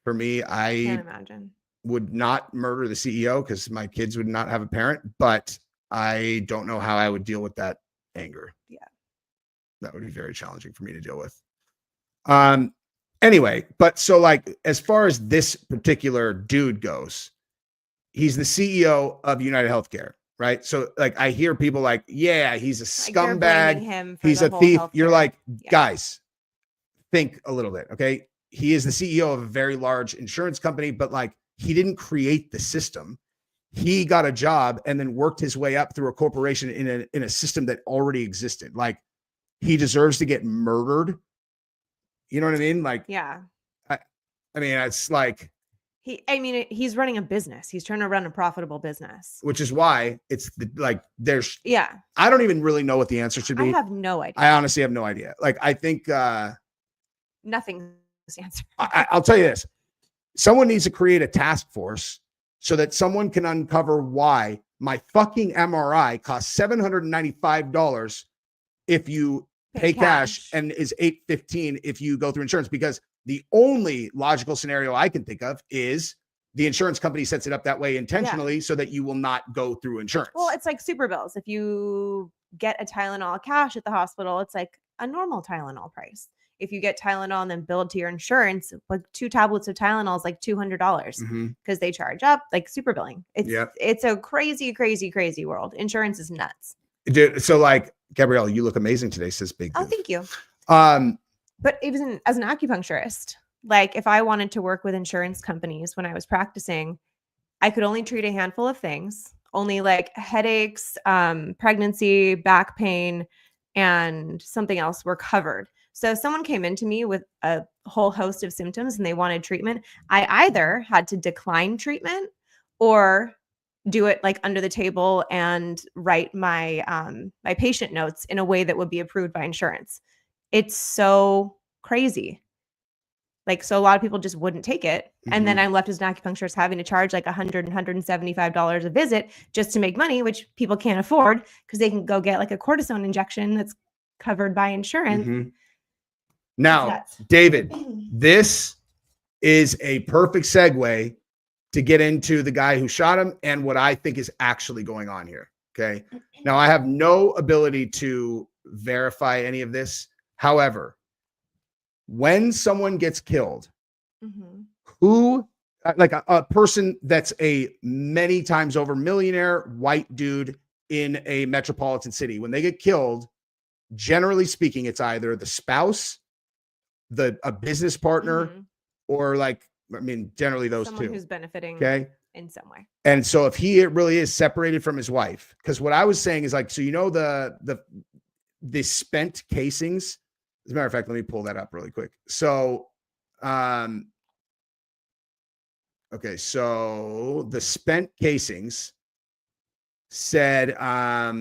[SPEAKER 1] for me, I
[SPEAKER 2] can't imagine.
[SPEAKER 1] Would not murder the CEO because my kids would not have a parent, but I don't know how I would deal with that anger.
[SPEAKER 2] Yeah.
[SPEAKER 1] That would be very challenging for me to deal with. Anyway, but so like, as far as this particular dude goes, he's the CEO of UnitedHealthcare, right? So like, I hear people like, yeah, he's a scumbag. He's a thief. You're like, guys, think a little bit. Okay. He is the CEO of a very large insurance company, but like, he didn't create the system. He got a job and then worked his way up through a corporation in a system that already existed. Like he deserves to get murdered. You know what I mean? Like,
[SPEAKER 2] yeah.
[SPEAKER 1] I mean, it's like
[SPEAKER 2] he's running a business. He's trying to run a profitable business,
[SPEAKER 1] which is why it's there's.
[SPEAKER 2] Yeah.
[SPEAKER 1] I don't even really know what the answer should be.
[SPEAKER 2] I have no idea.
[SPEAKER 1] I honestly have no idea. Like, I think
[SPEAKER 2] nothing's the answer.
[SPEAKER 1] I'll tell you this. Someone needs to create a task force so that someone can uncover why my fucking MRI costs $795 if you pay cash and is $815 if you go through insurance, because the only logical scenario I can think of is the insurance company sets it up that way intentionally so that you will not go through insurance.
[SPEAKER 2] Well, it's like super bills. If you get a Tylenol cash at the hospital, it's like a normal Tylenol price. If you get Tylenol and then billed to your insurance, like 2 tablets of Tylenol is like $200 because they charge up, like super billing. It's a crazy, crazy, crazy world. Insurance is nuts.
[SPEAKER 1] Dude, so like, Gabrielle, you look amazing today, says Big Dude.
[SPEAKER 2] Oh, thank you. But even as an acupuncturist, like if I wanted to work with insurance companies when I was practicing, I could only treat a handful of things, only like headaches, pregnancy, back pain, and something else were covered. So if someone came into me with a whole host of symptoms and they wanted treatment, I either had to decline treatment or do it like under the table and write my my patient notes in a way that would be approved by insurance. It's so crazy. Like, so a lot of people just wouldn't take it. And then I'm left as an acupuncturist having to charge like $100, $175 a visit just to make money, which people can't afford because they can go get like a cortisone injection that's covered by insurance.
[SPEAKER 1] Now, David, this is a perfect segue to get into the guy who shot him and what I think is actually going on here. Okay. Now, I have no ability to verify any of this. However, when someone gets killed, who, like a person that's a many times over millionaire white dude in a metropolitan city, when they get killed, generally speaking, it's either the spouse, a business partner, or like, I mean, generally those
[SPEAKER 2] someone
[SPEAKER 1] two.
[SPEAKER 2] Who's benefiting in some way.
[SPEAKER 1] And so if he really is separated from his wife, because what I was saying is like, so you know the spent casings. As a matter of fact, let me pull that up really quick. So, okay, so the spent casings said, let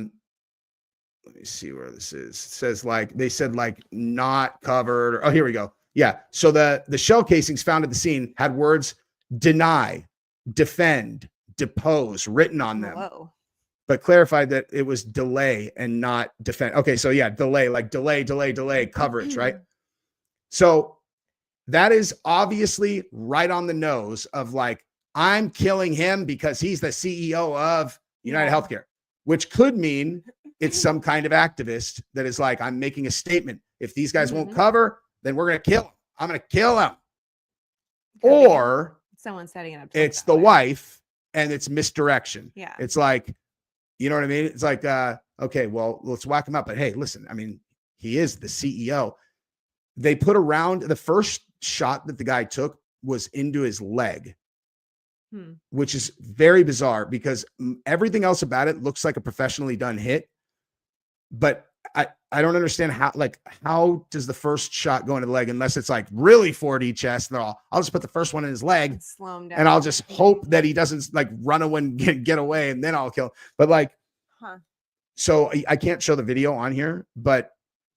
[SPEAKER 1] me see where this is. It says like, they said like not covered. Oh, here we go. Yeah. So the shell casings found at the scene had words deny, defend, depose written on them.
[SPEAKER 2] Whoa.
[SPEAKER 1] But clarified that it was delay and not defend. Okay, so yeah, delay, like delay coverage, right? So that is obviously right on the nose of like, I'm killing him because he's the CEO of UnitedHealthcare, which could mean it's some kind of activist that is like, I'm making a statement. If these guys won't cover, then we're going to kill him. I'm going to kill him.
[SPEAKER 2] Could be
[SPEAKER 1] Or
[SPEAKER 2] someone setting it up. to look
[SPEAKER 1] it's
[SPEAKER 2] that
[SPEAKER 1] the
[SPEAKER 2] way.
[SPEAKER 1] wife and it's misdirection.
[SPEAKER 2] Yeah.
[SPEAKER 1] It's like, you know what I mean? It's like, okay, well, let's whack him up. But hey, listen, I mean, he is the CEO. They put around the first shot that the guy took was into his leg, which is very bizarre because everything else about it looks like a professionally done hit. But I don't understand how does the first shot go into the leg unless it's like really 4D chest. And I'll just put the first one in his leg
[SPEAKER 2] Slow him down.
[SPEAKER 1] and I'll just hope that he doesn't like run away and get away and then I'll kill him. But like, so I can't show the video on here, but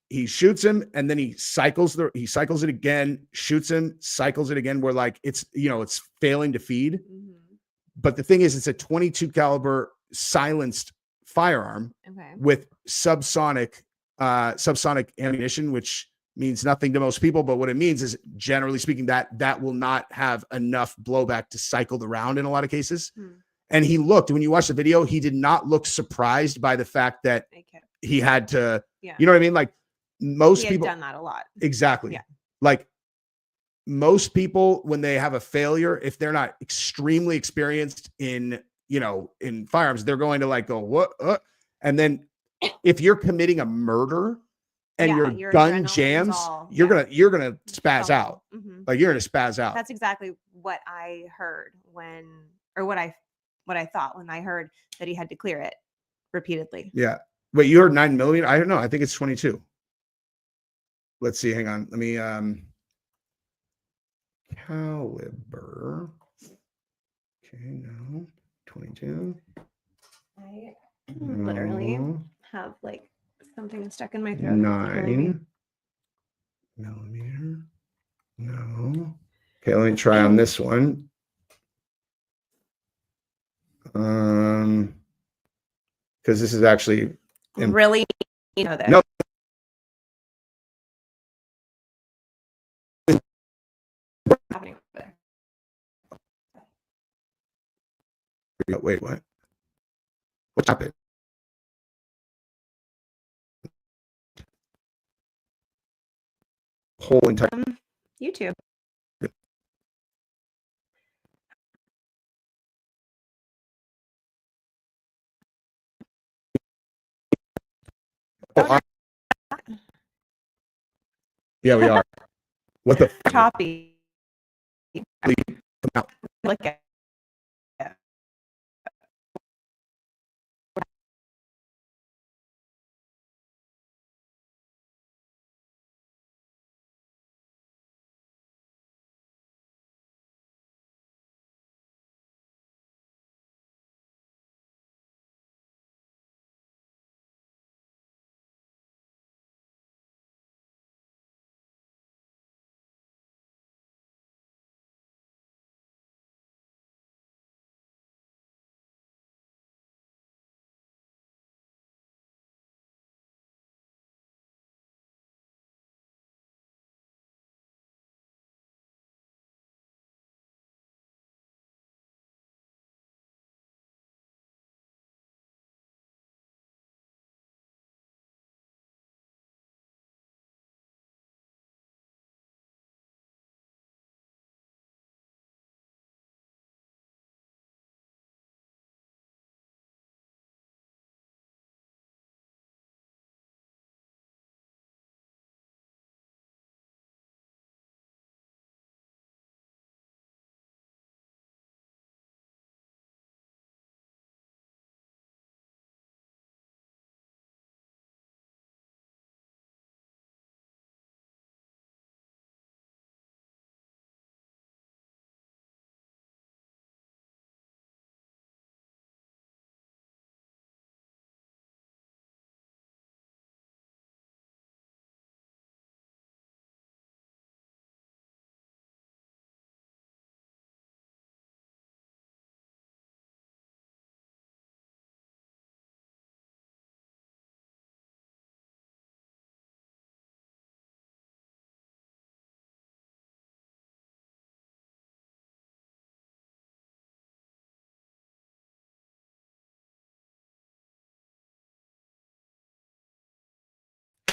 [SPEAKER 1] he shoots him and then he cycles it again, shoots him, cycles it again, where like it's, you know, it's failing to feed. But the thing is, it's a 22 caliber silenced firearm with subsonic ammunition, which means nothing to most people. But what it means is, generally speaking, that will not have enough blowback to cycle the round in a lot of cases. And he looked, when you watch the video, he did not look surprised by the fact that he had to, you know what I mean? Like most people
[SPEAKER 2] done that a lot.
[SPEAKER 1] Exactly.
[SPEAKER 2] Yeah.
[SPEAKER 1] Like most people, when they have a failure, if they're not extremely experienced in, you know, in firearms, they're going to like go, what? And then if you're committing a murder and your gun jams, you're going to spaz out. Like you're going to spaz out.
[SPEAKER 2] That's exactly what I heard what I thought when I heard that he had to clear it repeatedly.
[SPEAKER 1] Yeah. Wait, you heard 9mm? I don't know. I think it's 22. Let's see. Hang on. Let me, caliber. Okay. No, 22.
[SPEAKER 2] I literally have like something stuck in my throat.
[SPEAKER 1] 9mm. No. Okay. Let me try on this one. Because this is actually
[SPEAKER 2] really, you know, that.
[SPEAKER 1] No.
[SPEAKER 2] Happening over there.
[SPEAKER 1] Wait, what? What's happened? Whole entire
[SPEAKER 2] YouTube.
[SPEAKER 1] Yeah, we are. What the
[SPEAKER 2] Choppy. Look at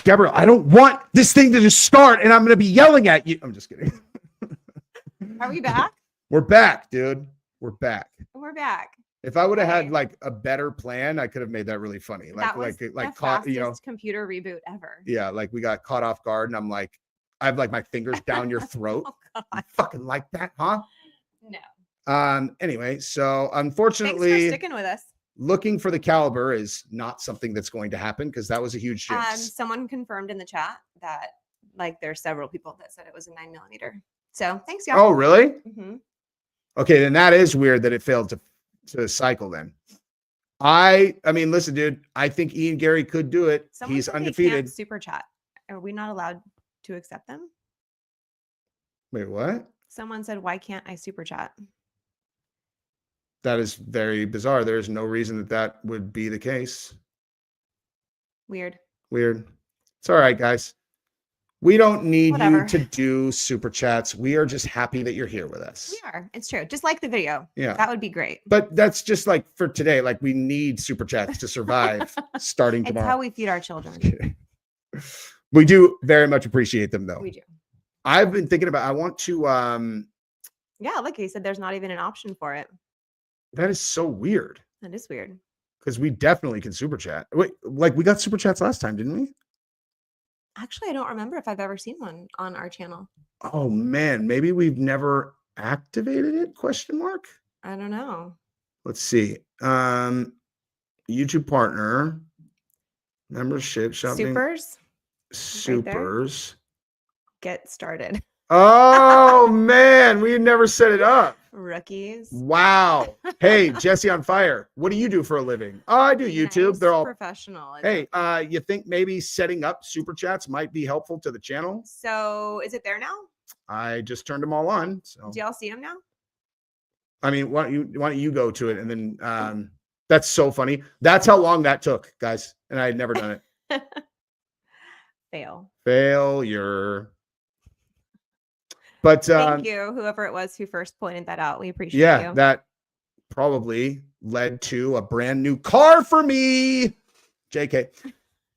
[SPEAKER 1] Gabrielle, I don't want this thing to just start and I'm going to be yelling at you. I'm just kidding.
[SPEAKER 2] Are we back?
[SPEAKER 1] We're back, dude. We're back.
[SPEAKER 2] We're back.
[SPEAKER 1] If I would have had
[SPEAKER 2] Okay.
[SPEAKER 1] like a better plan, I could have made that really funny.
[SPEAKER 2] That was
[SPEAKER 1] like
[SPEAKER 2] the
[SPEAKER 1] caught,
[SPEAKER 2] fastest computer reboot ever.
[SPEAKER 1] yeah, like we got caught off guard and I'm like, I have like my fingers down your throat.
[SPEAKER 2] Oh God.
[SPEAKER 1] You fucking like that, huh?
[SPEAKER 2] No.
[SPEAKER 1] Anyway, so
[SPEAKER 2] Thanks for
[SPEAKER 1] unfortunately,
[SPEAKER 2] sticking with us.
[SPEAKER 1] looking for the caliber is not something that's going to happen because that was a huge jinx.
[SPEAKER 2] Someone confirmed in the chat that like there's several people that said it was a 9mm. So thanks, y'all.
[SPEAKER 1] Oh, really?
[SPEAKER 2] Mm-hmm.
[SPEAKER 1] Okay, then that is weird that it failed to cycle then. I mean, listen, dude, I think Ian Gary could do it.
[SPEAKER 2] Someone
[SPEAKER 1] He's
[SPEAKER 2] said they
[SPEAKER 1] undefeated.
[SPEAKER 2] can't super chat. Are we not allowed to accept them?
[SPEAKER 1] Wait, what?
[SPEAKER 2] Someone said, why can't I super chat?
[SPEAKER 1] That is very bizarre. There's no reason that would be the case.
[SPEAKER 2] Weird.
[SPEAKER 1] Weird. It's all right, guys. We don't need
[SPEAKER 2] Whatever.
[SPEAKER 1] you to do super chats. We are just happy that you're here with us.
[SPEAKER 2] We are. It's true. Just like the video.
[SPEAKER 1] Yeah.
[SPEAKER 2] That would be great.
[SPEAKER 1] But that's just like for today. Like we need super chats to survive starting
[SPEAKER 2] It's
[SPEAKER 1] tomorrow.
[SPEAKER 2] how we feed our children.
[SPEAKER 1] Okay. We do very much appreciate them though.
[SPEAKER 2] We do.
[SPEAKER 1] I've been thinking about, I want to,
[SPEAKER 2] Yeah, like you said, there's not even an option for it.
[SPEAKER 1] that is so weird
[SPEAKER 2] That is weird.
[SPEAKER 1] because we definitely can super chat. Wait, like we got super chats last time, didn't we?
[SPEAKER 2] Actually, I don't remember if I've ever seen one on our channel.
[SPEAKER 1] Oh man, maybe we've never activated it? Question mark.
[SPEAKER 2] I don't know.
[SPEAKER 1] Let's see. YouTube partner, membership, shopping, supers.
[SPEAKER 2] Get started.
[SPEAKER 1] Oh man, we never set it up.
[SPEAKER 2] Rookies.
[SPEAKER 1] Wow. Hey, Jesse on Fire. What do you do for a living? Oh, I do YouTube.
[SPEAKER 2] Nice,
[SPEAKER 1] They're all
[SPEAKER 2] professional.
[SPEAKER 1] hey, you think maybe setting up super chats might be helpful to the channel?
[SPEAKER 2] So is it there now?
[SPEAKER 1] I just turned them all on. So
[SPEAKER 2] Do y'all see them now?
[SPEAKER 1] I mean, why don't you go to it and then that's so funny. That's how long that took, guys. And I had never done it.
[SPEAKER 2] Fail.
[SPEAKER 1] Failure. But
[SPEAKER 2] Thank you, whoever it was who first pointed that out. We appreciate
[SPEAKER 1] yeah,
[SPEAKER 2] you.
[SPEAKER 1] that probably led to a brand new car for me. JK.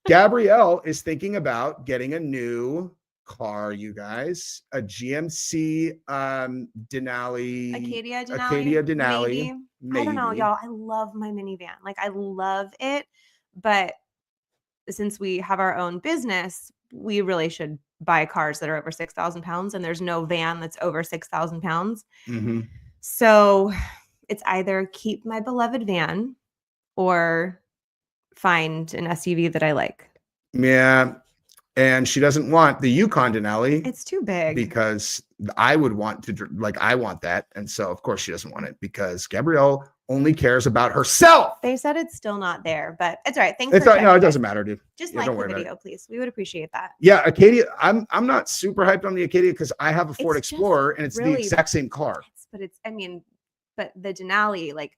[SPEAKER 1] Gabrielle is thinking about getting a new car, you guys. A GMC Denali.
[SPEAKER 2] Acadia Denali.
[SPEAKER 1] Acadia Denali.
[SPEAKER 2] Maybe. I don't know, y'all. I love my minivan. Like I love it, but since we have our own business, we really should buy cars that are over 6,000 pounds, and there's no van that's over 6,000 pounds.
[SPEAKER 1] Mm-hmm.
[SPEAKER 2] So it's either keep my beloved van or find an SUV that I like.
[SPEAKER 1] Yeah. And she doesn't want the Yukon Denali
[SPEAKER 2] It's too big.
[SPEAKER 1] because I would want to, like, I want that. And so, of course, she doesn't want it because Gabrielle only cares about herself.
[SPEAKER 2] They said it's still not there, but it's all right. Thanks
[SPEAKER 1] It's
[SPEAKER 2] for
[SPEAKER 1] no, it
[SPEAKER 2] checking.
[SPEAKER 1] doesn't matter, dude.
[SPEAKER 2] Just
[SPEAKER 1] Yeah,
[SPEAKER 2] like
[SPEAKER 1] don't
[SPEAKER 2] the
[SPEAKER 1] worry about
[SPEAKER 2] video, please. We would appreciate that.
[SPEAKER 1] Yeah, Acadia. I'm not super hyped on the Acadia because I have a Ford
[SPEAKER 2] It's just
[SPEAKER 1] Explorer and it's the
[SPEAKER 2] really-
[SPEAKER 1] exact same car.
[SPEAKER 2] But the Denali like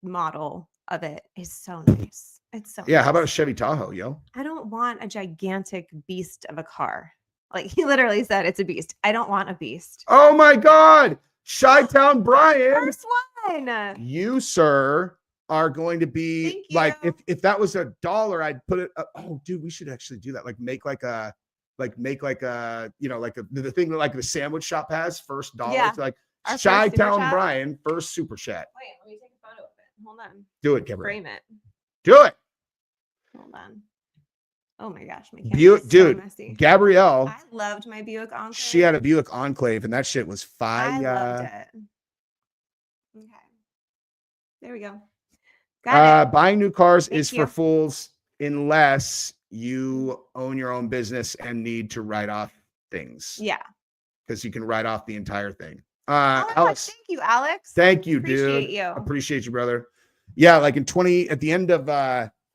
[SPEAKER 2] model of it is so nice. It's so
[SPEAKER 1] Yeah, how about a
[SPEAKER 2] nice.
[SPEAKER 1] Chevy Tahoe, yo?
[SPEAKER 2] I don't want a gigantic beast of a car. Like he literally said it's a beast. I don't want a beast.
[SPEAKER 1] Oh my God, Chi-Town Brian,
[SPEAKER 2] First one.
[SPEAKER 1] you sir are going to be
[SPEAKER 2] Thank
[SPEAKER 1] like
[SPEAKER 2] you.
[SPEAKER 1] if that was $1, I'd put it. Oh, dude, we should actually do that. Like make like a you know like the thing that like the sandwich shop has first dollar.
[SPEAKER 2] Yeah.
[SPEAKER 1] It's like
[SPEAKER 2] Our first super
[SPEAKER 1] Chi-Town
[SPEAKER 2] chat.
[SPEAKER 1] Brian first super chat.
[SPEAKER 2] Wait, let me take a photo of it. Hold on.
[SPEAKER 1] Do it, Gabrielle.
[SPEAKER 2] Frame it.
[SPEAKER 1] Do it,
[SPEAKER 2] Hold on. Oh my gosh, my
[SPEAKER 1] Buick,
[SPEAKER 2] camera's so
[SPEAKER 1] dude.
[SPEAKER 2] messy.
[SPEAKER 1] Gabrielle.
[SPEAKER 2] I loved my Buick Enclave.
[SPEAKER 1] She had a Buick Enclave, and that shit was
[SPEAKER 2] I loved
[SPEAKER 1] fire.
[SPEAKER 2] it. Okay. There we go. Got it.
[SPEAKER 1] Buying new cars
[SPEAKER 2] Thank
[SPEAKER 1] is
[SPEAKER 2] you.
[SPEAKER 1] for fools unless you own your own business and need to write off things.
[SPEAKER 2] Yeah.
[SPEAKER 1] Because you can write off the entire thing.
[SPEAKER 2] Oh my gosh,
[SPEAKER 1] Alex,
[SPEAKER 2] thank you, Alex.
[SPEAKER 1] thank you,
[SPEAKER 2] Appreciate
[SPEAKER 1] dude.
[SPEAKER 2] you.
[SPEAKER 1] Appreciate you, brother. Yeah, like at the end of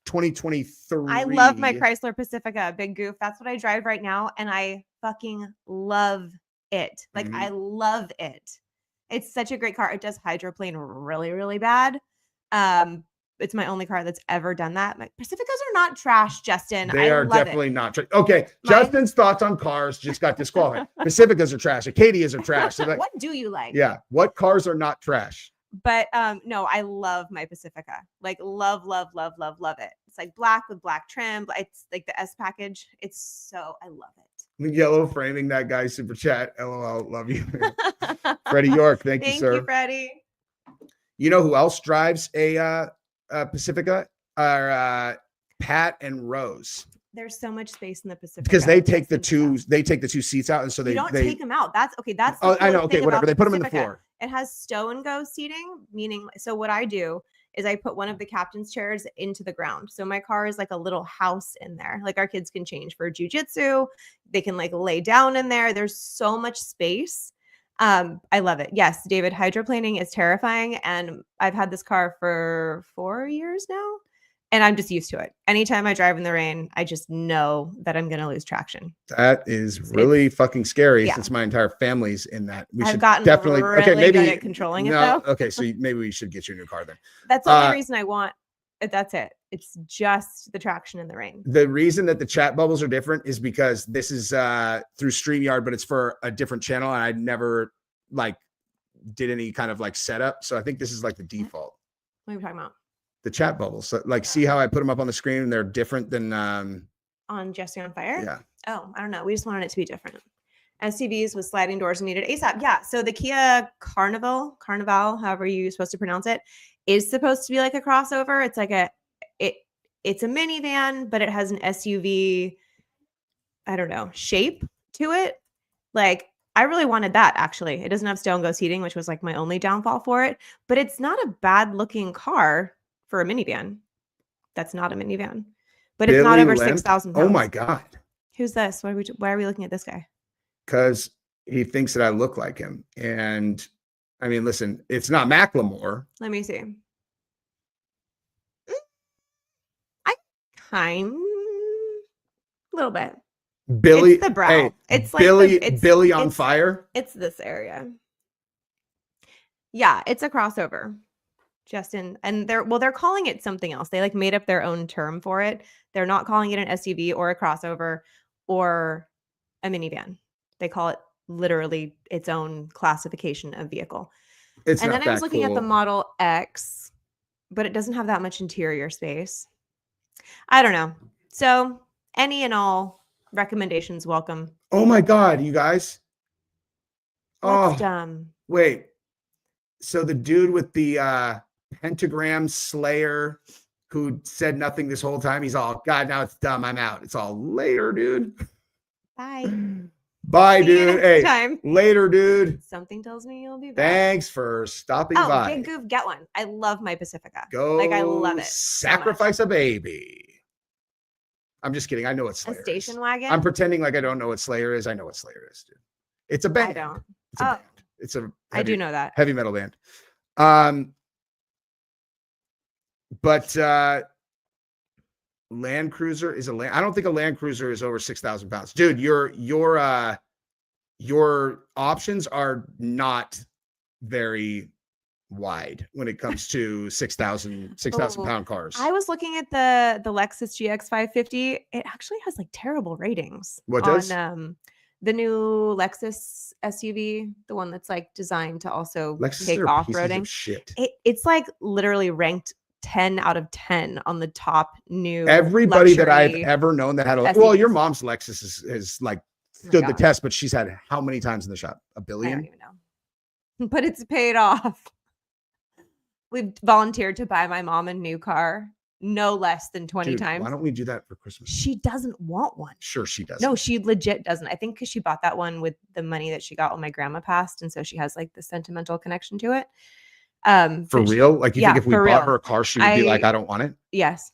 [SPEAKER 1] 2023.
[SPEAKER 2] I love my Chrysler Pacifica, big goof. That's what I drive right now, and I fucking love it. Like I love it. It's such a great car. It does hydroplane really, really bad. It's my only car that's ever done that. My Pacificas are not trash, Justin.
[SPEAKER 1] They
[SPEAKER 2] I
[SPEAKER 1] are
[SPEAKER 2] love
[SPEAKER 1] definitely not trash. Okay,
[SPEAKER 2] Mine-
[SPEAKER 1] Justin's thoughts on cars just got disqualified. Pacificas are trash. Acadias are trash. So like,
[SPEAKER 2] What do you like?
[SPEAKER 1] yeah, what cars are not trash?
[SPEAKER 2] But no, I love my Pacifica. Like love it. It's like black with black trim. It's like the S package. I love it.
[SPEAKER 1] Yellow framing that guy super chat. LOL. Love you. Freddie York. Thank you, sir.
[SPEAKER 2] Thank you, Freddie.
[SPEAKER 1] You know who else drives a Pacifica? Pat and Rose.
[SPEAKER 2] There's so much space in the Pacific
[SPEAKER 1] Because they take the two seats out, and so
[SPEAKER 2] you don't take them out. That's okay. That's
[SPEAKER 1] oh, I know. Okay, whatever. They put them in the
[SPEAKER 2] Pacifica.
[SPEAKER 1] floor.
[SPEAKER 2] It has stow and go seating, meaning so what I do is I put one of the captain's chairs into the ground. So my car is like a little house in there. Like our kids can change for jiu-jitsu. They can like lay down in there. There's so much space. I love it. Yes, David, hydroplaning is terrifying. And I've had this car for 4 years now. And I'm just used to it. Anytime I drive in the rain, I just know that I'm going to lose traction.
[SPEAKER 1] That is really fucking scary since my entire family's in that.
[SPEAKER 2] I've gotten definitely really good at controlling it though.
[SPEAKER 1] Okay, so maybe we should get you a new car then.
[SPEAKER 2] That's the only reason I want it. That's it. It's just the traction in the rain.
[SPEAKER 1] The reason that the chat bubbles are different is because this is through StreamYard, but it's for a different channel. And I never like did any kind of like setup. So I think this is like the default.
[SPEAKER 2] What are you talking about?
[SPEAKER 1] The chat bubbles. So, like, see how I put them up on the screen and they're different than
[SPEAKER 2] on Jesse on Fire?
[SPEAKER 1] Yeah.
[SPEAKER 2] Oh, I don't know. We just wanted it to be different. SUVs with sliding doors needed ASAP. Yeah. So the Kia Carnival, however you're supposed to pronounce it, is supposed to be like a crossover. It's like it's a minivan, but it has an SUV, I don't know, shape to it. Like I really wanted that actually. It doesn't have stow and go seating, which was like my only downfall for it, but it's not a bad looking car for a minivan. That's not a minivan, but it's not over 6,000 pounds.
[SPEAKER 1] Oh my God.
[SPEAKER 2] Who's this? Why are we looking at this guy?
[SPEAKER 1] Because he thinks that I look like him. And I mean, listen, it's not Macklemore.
[SPEAKER 2] Let me see. A little bit.
[SPEAKER 1] Billy,
[SPEAKER 2] it's the brow.
[SPEAKER 1] Hey,
[SPEAKER 2] it's like
[SPEAKER 1] Billy on Fire.
[SPEAKER 2] It's this area. Yeah, it's a crossover. Justin, and they're calling it something else. They like made up their own term for it. They're not calling it an SUV or a crossover or a minivan. They call it literally its own classification of vehicle. And then I was looking at the Model X, but it doesn't have that much interior space. I don't know. So any and all recommendations welcome.
[SPEAKER 1] Oh my God, you guys.
[SPEAKER 2] What's dumb?
[SPEAKER 1] Wait. So the dude with the pentagram slayer who said nothing this whole time, he's all, God, now it's dumb. I'm out. It's all later, dude.
[SPEAKER 2] Bye.
[SPEAKER 1] Bye, dude. Hey, later, dude.
[SPEAKER 2] Something tells me you'll be back.
[SPEAKER 1] Thanks for stopping by.
[SPEAKER 2] Big Goof, get one. I love my Pacifica.
[SPEAKER 1] I love
[SPEAKER 2] it.
[SPEAKER 1] Sacrifice a baby. I'm just kidding. I know what Slayer
[SPEAKER 2] is. A station wagon?
[SPEAKER 1] I'm pretending like I don't know what Slayer is. I know what Slayer is, dude. It's a band.
[SPEAKER 2] I don't.
[SPEAKER 1] It's a band. It's a
[SPEAKER 2] I do know that.
[SPEAKER 1] Heavy metal band. But Land Cruiser is I don't think a Land Cruiser is over 6,000 pounds. Dude, your options are not very wide when it comes to 6,000 pound cars.
[SPEAKER 2] I was looking at the Lexus GX 550. It actually has like terrible ratings.
[SPEAKER 1] What does?
[SPEAKER 2] The new Lexus SUV, the one that's like designed to also take off-roading.
[SPEAKER 1] Shit.
[SPEAKER 2] It's like literally ranked 10 out of 10 on the top new.
[SPEAKER 1] Everybody that I've ever known that had well, your mom's Lexus is like stood the test, but she's had how many times in the shop? A billion?
[SPEAKER 2] I don't even know. But it's paid off. We've volunteered to buy my mom a new car no less than 20 times.
[SPEAKER 1] Why don't we do that for Christmas?
[SPEAKER 2] She doesn't want one.
[SPEAKER 1] Sure, she does.
[SPEAKER 2] No, she legit doesn't. I think because she bought that one with the money that she got when my grandma passed, and so she has like the sentimental connection to it.
[SPEAKER 1] For real? Like you think if we bought her a car, she would be like, I don't want it?
[SPEAKER 2] Yes.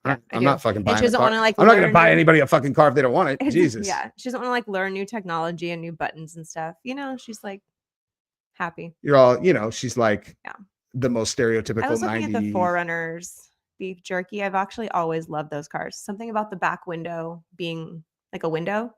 [SPEAKER 1] I'm not fucking buying.
[SPEAKER 2] She doesn't want to like.
[SPEAKER 1] I'm not going to buy anybody a fucking car if they don't want it. Jesus.
[SPEAKER 2] Yeah, she doesn't want to like learn new technology and new buttons and stuff. You know, she's like happy.
[SPEAKER 1] You're all, she's like the most stereotypical. I
[SPEAKER 2] was looking at the Forerunners beef jerky. I've actually always loved those cars. Something about the back window being like a window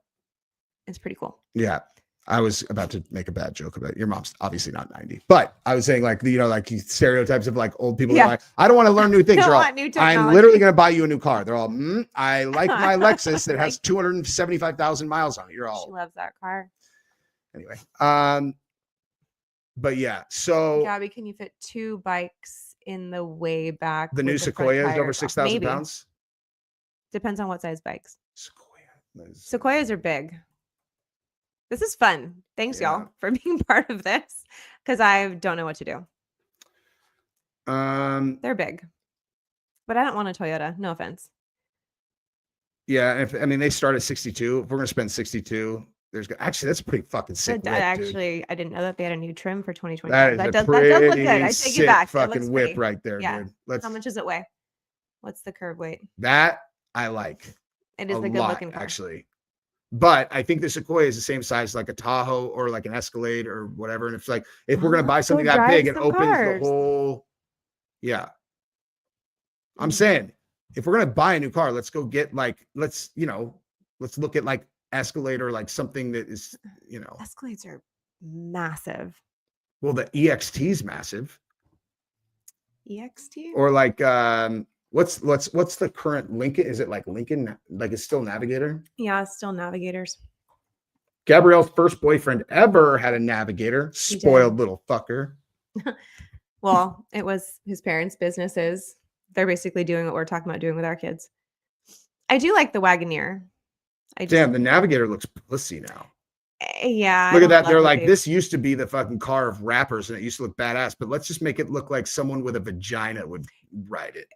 [SPEAKER 2] is pretty cool.
[SPEAKER 1] Yeah. I was about to make a bad joke about it. Your mom's obviously not 90, but I was saying like, like stereotypes of like old people. Like, I don't want to learn new things. I'm literally going to buy you a new car. They're all, I like my Lexus that has 275,000 miles on it. You're all.
[SPEAKER 2] She loves that car.
[SPEAKER 1] Anyway. But yeah, so
[SPEAKER 2] Gabi, can you fit 2 bikes in the way back.
[SPEAKER 1] The new
[SPEAKER 2] with front
[SPEAKER 1] Sequoia is
[SPEAKER 2] tires
[SPEAKER 1] over
[SPEAKER 2] off.
[SPEAKER 1] 6,000
[SPEAKER 2] Maybe.
[SPEAKER 1] pounds.
[SPEAKER 2] Depends on what size bikes.
[SPEAKER 1] Sequoia.
[SPEAKER 2] Sequoias are big. This is fun. Thanks,
[SPEAKER 1] Yeah.
[SPEAKER 2] y'all, for being part of this because I don't know what to do. They're big, but I don't want a Toyota. No offense.
[SPEAKER 1] Yeah, I mean, they start at 62. If we're gonna spend 62, actually that's pretty fucking sick.
[SPEAKER 2] But I didn't know that they had a new trim for 2020.
[SPEAKER 1] That does look good. I take it back. Fucking whip right there,
[SPEAKER 2] Yeah.
[SPEAKER 1] dude.
[SPEAKER 2] How much does it weigh? What's the curb weight?
[SPEAKER 1] That I like.
[SPEAKER 2] It is a good looking car,
[SPEAKER 1] actually. But I think the Sequoia is the same size like a Tahoe or like an Escalade or whatever. And it's like if we're gonna buy something that big, it opens the whole. Yeah. I'm saying if we're gonna buy a new car, let's go get let's look at like Escalade or like something that is,
[SPEAKER 2] Escalades are massive.
[SPEAKER 1] Well, the EXT is massive.
[SPEAKER 2] EXT?
[SPEAKER 1] Or like what's the current Lincoln? Is it like Lincoln? Like it's still Navigator?
[SPEAKER 2] Yeah, it's still Navigators.
[SPEAKER 1] Gabrielle's first boyfriend ever had a Navigator. Spoiled little fucker.
[SPEAKER 2] Well, it was his parents' businesses. They're basically doing what we're talking about doing with our kids. I do like the Wagoneer.
[SPEAKER 1] Damn, the Navigator looks pussy now.
[SPEAKER 2] Yeah.
[SPEAKER 1] Look at that. They're like, this used to be the fucking car of rappers and it used to look badass, but let's just make it look like someone with a vagina would ride it.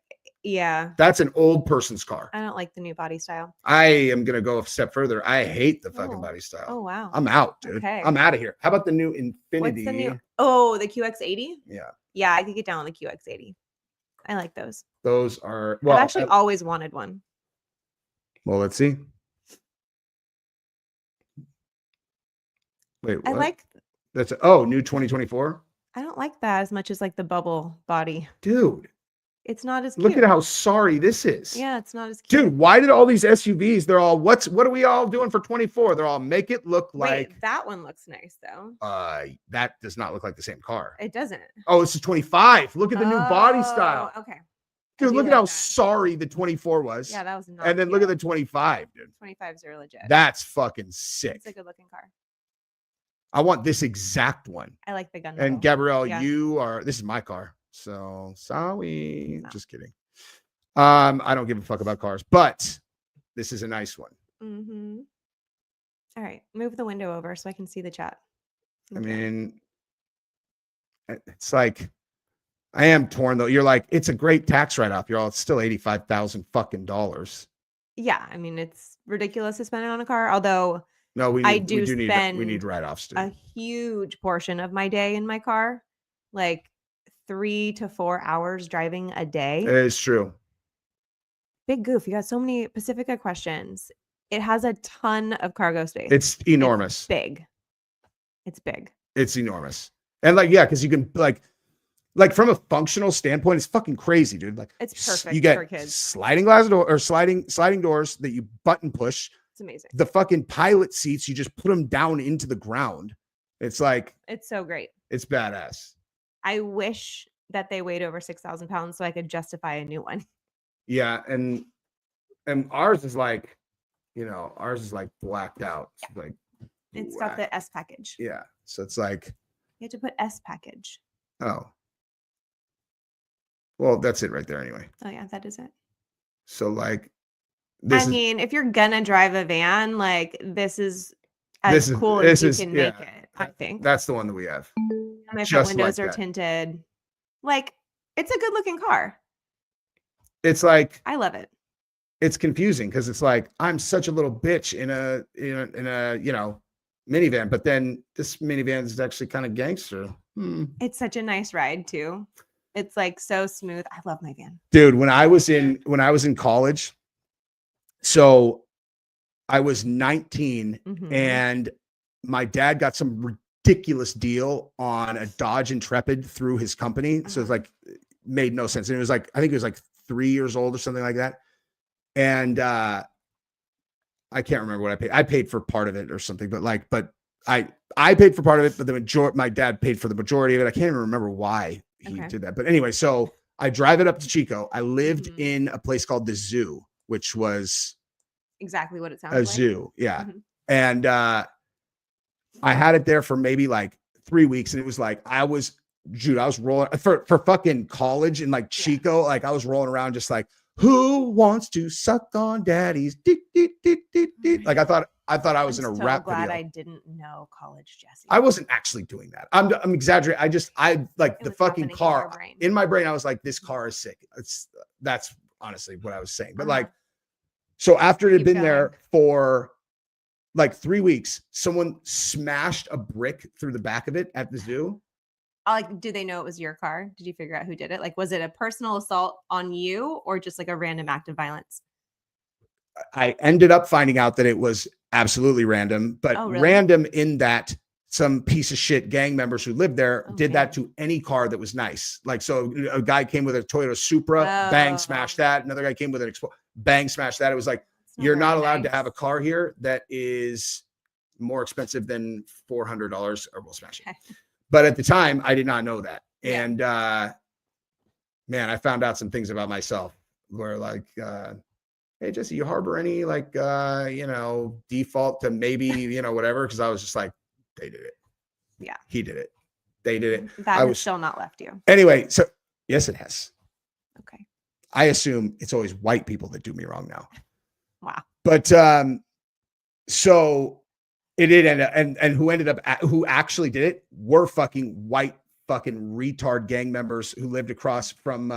[SPEAKER 2] Yeah.
[SPEAKER 1] That's an old person's car.
[SPEAKER 2] I don't like the new body style.
[SPEAKER 1] I am going to go a step further. I hate the fucking body style.
[SPEAKER 2] Oh, wow.
[SPEAKER 1] I'm out, dude.
[SPEAKER 2] Okay.
[SPEAKER 1] I'm out of here. How about the new Infinity?
[SPEAKER 2] What's the new? Oh, the QX80?
[SPEAKER 1] Yeah.
[SPEAKER 2] Yeah, I could get down on the QX80. I like those.
[SPEAKER 1] Those are,
[SPEAKER 2] I've actually always wanted one.
[SPEAKER 1] Well, let's see. Wait, what?
[SPEAKER 2] I like.
[SPEAKER 1] That's new 2024.
[SPEAKER 2] I don't like that as much as like the bubble body.
[SPEAKER 1] Dude.
[SPEAKER 2] It's not as cute.
[SPEAKER 1] Look at how sorry this is.
[SPEAKER 2] Yeah, it's not as cute.
[SPEAKER 1] Dude, why did all these SUVs, they're all, what are we all doing for 24? They're all make it look like.
[SPEAKER 2] Wait, that one looks nice though.
[SPEAKER 1] That does not look like the same car.
[SPEAKER 2] It doesn't.
[SPEAKER 1] Oh, it's a 25. Look at the new body style.
[SPEAKER 2] Okay.
[SPEAKER 1] Dude, look at how sorry the 24 was.
[SPEAKER 2] Yeah, that was not.
[SPEAKER 1] And then look at the 25, dude.
[SPEAKER 2] 25s are legit.
[SPEAKER 1] That's fucking sick.
[SPEAKER 2] It's a good looking car.
[SPEAKER 1] I want this exact one.
[SPEAKER 2] I like the gun.
[SPEAKER 1] And Gabrielle, this is my car. So sorry. No. Just kidding. I don't give a fuck about cars, but this is a nice one.
[SPEAKER 2] Mm-hmm. All right. Move the window over so I can see the chat.
[SPEAKER 1] Okay. I mean, it's like, I am torn though. You're like, it's a great tax write-off. You're all, it's still $85,000 fucking dollars.
[SPEAKER 2] Yeah. I mean, it's ridiculous to spend it on a car. Although
[SPEAKER 1] no, we need write-offs too.
[SPEAKER 2] A huge portion of my day in my car, like 3 to 4 hours driving a day.
[SPEAKER 1] It is true.
[SPEAKER 2] Big Goof, you got so many Pacifica questions. It has a ton of cargo space.
[SPEAKER 1] It's enormous.
[SPEAKER 2] It's big. It's big.
[SPEAKER 1] It's enormous. And like, yeah, because you can like from a functional standpoint, it's fucking crazy, dude. Like
[SPEAKER 2] it's perfect.
[SPEAKER 1] You get
[SPEAKER 2] for kids.
[SPEAKER 1] Sliding glass door or sliding doors that you button push.
[SPEAKER 2] It's amazing.
[SPEAKER 1] The fucking pilot seats, you just put them down into the ground. It's like,
[SPEAKER 2] it's so great.
[SPEAKER 1] It's badass.
[SPEAKER 2] I wish that they weighed over 6,000 pounds so I could justify a new one.
[SPEAKER 1] Yeah. And ours is like, blacked out. It's like,
[SPEAKER 2] it's got the S package.
[SPEAKER 1] Yeah. So it's like,
[SPEAKER 2] you have to put S package.
[SPEAKER 1] Oh. Well, that's it right there anyway.
[SPEAKER 2] Oh yeah, that is it.
[SPEAKER 1] So like,
[SPEAKER 2] if you're gonna drive a van, like this is as cool as you can make it. I think
[SPEAKER 1] that's the one that we have.
[SPEAKER 2] My front windows are tinted. Like, it's a good looking car.
[SPEAKER 1] It's like,
[SPEAKER 2] I love it.
[SPEAKER 1] It's confusing because it's like, I'm such a little bitch in a minivan, but then this minivan is actually kind of gangster.
[SPEAKER 2] It's such a nice ride too. It's like so smooth. I love my van.
[SPEAKER 1] Dude, when I was in college, so I was 19 and my dad got some ridiculous deal on a Dodge Intrepid through his company. So it's like, made no sense. And it was like, I think it was like 3 years old or something like that. And I can't remember what I paid. I paid for part of it or something, but I paid for part of it, but my dad paid for the majority of it. I can't even remember why he did that. But anyway, so I drive it up to Chico. I lived in a place called the Zoo, which was
[SPEAKER 2] exactly what it sounds
[SPEAKER 1] like.
[SPEAKER 2] A
[SPEAKER 1] zoo. Yeah. And I had it there for maybe like 3 weeks. And it was like, dude, I was rolling for fucking college in like Chico. Like I was rolling around just like, who wants to suck on daddy's? Like I thought I was in a rap
[SPEAKER 2] glad
[SPEAKER 1] video.
[SPEAKER 2] I didn't know college Jesse.
[SPEAKER 1] I wasn't actually doing that. I'm exaggerating. I like
[SPEAKER 2] It
[SPEAKER 1] the
[SPEAKER 2] was
[SPEAKER 1] fucking
[SPEAKER 2] happening
[SPEAKER 1] car
[SPEAKER 2] brain.
[SPEAKER 1] in my brain. I was like, this car is sick. That's honestly what I was saying. But like, so after it had
[SPEAKER 2] Keep
[SPEAKER 1] been
[SPEAKER 2] going.
[SPEAKER 1] there for like 3 weeks, someone smashed a brick through the back of it at the zoo.
[SPEAKER 2] Like, do they know it was your car? Did you figure out who did it? Like, was it a personal assault on you or just like a random act of violence?
[SPEAKER 1] I ended up finding out that it was absolutely random, but
[SPEAKER 2] Oh, really?
[SPEAKER 1] random in that some piece of shit gang members who lived there
[SPEAKER 2] Oh,
[SPEAKER 1] did that
[SPEAKER 2] man.
[SPEAKER 1] to any car that was nice. Like, so a guy came with a Toyota Supra, bang, smashed that. Another guy came with an bang, smashed that. It was like,
[SPEAKER 2] It's
[SPEAKER 1] you're
[SPEAKER 2] very
[SPEAKER 1] not allowed to
[SPEAKER 2] nice.
[SPEAKER 1] have a car here that is more expensive than $400 or we'll smash it.
[SPEAKER 2] Okay.
[SPEAKER 1] But at the time, I did not know that.
[SPEAKER 2] Yeah.
[SPEAKER 1] And man, I found out some things about myself where like, hey, Jesse, you harbor any like, default to maybe, whatever? Because I was just like, they did it.
[SPEAKER 2] Yeah.
[SPEAKER 1] He did it. They did it.
[SPEAKER 2] That
[SPEAKER 1] I
[SPEAKER 2] has
[SPEAKER 1] was
[SPEAKER 2] still not left you.
[SPEAKER 1] anyway. So yes, it has.
[SPEAKER 2] Okay.
[SPEAKER 1] I assume it's always white people that do me wrong now.
[SPEAKER 2] Wow.
[SPEAKER 1] But so it did end up, and who actually did it were fucking white fucking retard gang members who lived across from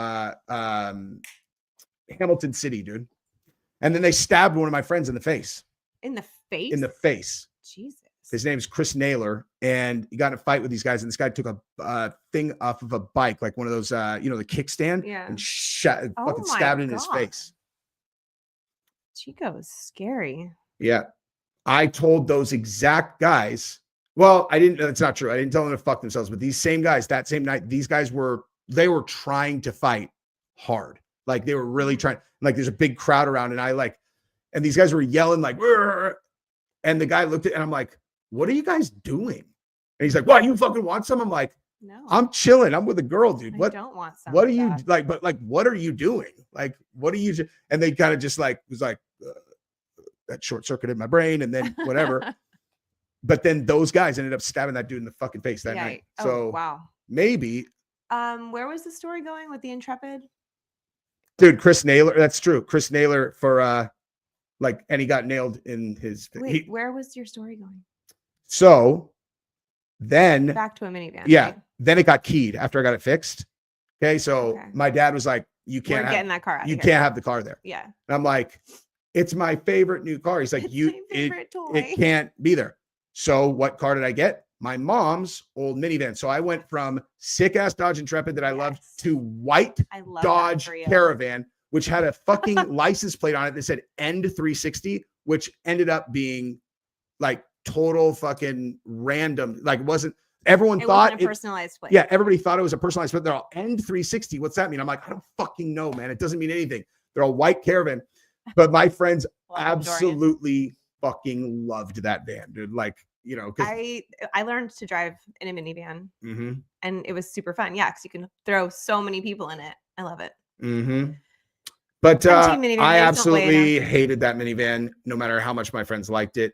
[SPEAKER 1] Hamilton City, dude. And then they stabbed one of my friends in the face.
[SPEAKER 2] In the face?
[SPEAKER 1] In the face.
[SPEAKER 2] Jesus.
[SPEAKER 1] His name's Chris Naylor, and he got in a fight with these guys. And this guy took a thing off of a bike, like one of those, the kickstand,
[SPEAKER 2] Yeah.
[SPEAKER 1] and
[SPEAKER 2] Oh
[SPEAKER 1] fucking
[SPEAKER 2] my
[SPEAKER 1] stabbed it in his
[SPEAKER 2] God.
[SPEAKER 1] face.
[SPEAKER 2] Chico is scary.
[SPEAKER 1] Yeah. I told those exact guys. Well, I didn't. That's not true. I didn't tell them to fuck themselves. But these same guys, that same night, these guys were trying to fight hard. Like they were really trying. Like there's a big crowd around, and these guys were yelling like, "Rrr." And the guy looked at, and I'm like, "What are you guys doing?" And he's like, "What? You fucking want some?" I'm like,
[SPEAKER 2] No.
[SPEAKER 1] "I'm chilling. I'm with a girl, dude.
[SPEAKER 2] I
[SPEAKER 1] What?
[SPEAKER 2] don't want some
[SPEAKER 1] What
[SPEAKER 2] of
[SPEAKER 1] are you
[SPEAKER 2] that.
[SPEAKER 1] like? But like, what are you doing? Like, what are you?" And they kind of just like was like. That short circuited my brain and then whatever. But then those guys ended up stabbing that dude in the fucking face that night.
[SPEAKER 2] Oh,
[SPEAKER 1] So
[SPEAKER 2] wow.
[SPEAKER 1] maybe.
[SPEAKER 2] Where was the story going with the Intrepid?
[SPEAKER 1] Dude, Chris Naylor. That's true. Chris Naylor for and he got nailed in his.
[SPEAKER 2] Wait, where was your story going?
[SPEAKER 1] So then.
[SPEAKER 2] Back to a minivan.
[SPEAKER 1] Yeah.
[SPEAKER 2] Right?
[SPEAKER 1] Then it got keyed after I got it fixed. Okay. So
[SPEAKER 2] Okay.
[SPEAKER 1] my dad was like, you can't
[SPEAKER 2] We're getting that car out.
[SPEAKER 1] you
[SPEAKER 2] of
[SPEAKER 1] can't
[SPEAKER 2] here.
[SPEAKER 1] have the car there.
[SPEAKER 2] Yeah.
[SPEAKER 1] And I'm like, it's my favorite new car. He's like,
[SPEAKER 2] It's my favorite toy.
[SPEAKER 1] it can't be there. So what car did I get? My mom's old minivan. So I went from sick ass Dodge Intrepid that I loved
[SPEAKER 2] Yes.
[SPEAKER 1] to white
[SPEAKER 2] I love
[SPEAKER 1] Dodge
[SPEAKER 2] that for you.
[SPEAKER 1] Caravan, which had a fucking license plate on it that said End 360, which ended up being like total fucking random. Like it wasn't. Everyone
[SPEAKER 2] It
[SPEAKER 1] thought
[SPEAKER 2] wasn't a personalized plate.
[SPEAKER 1] yeah, everybody thought it was a personalized, but they're all End 360. What's that mean? I'm like, I don't fucking know, man. It doesn't mean anything. They're all white Caravan. But my friends
[SPEAKER 2] Love them, Dorian.
[SPEAKER 1] absolutely fucking loved that van, dude. Like, because
[SPEAKER 2] I learned to drive in a minivan
[SPEAKER 1] mm-hmm,
[SPEAKER 2] and it was super fun. Yeah, because you can throw so many people in it. I love it.
[SPEAKER 1] mm-hmm. But
[SPEAKER 2] I'm team minivan.
[SPEAKER 1] I
[SPEAKER 2] I just don't weigh
[SPEAKER 1] absolutely hated that minivan, no matter how much my friends liked it.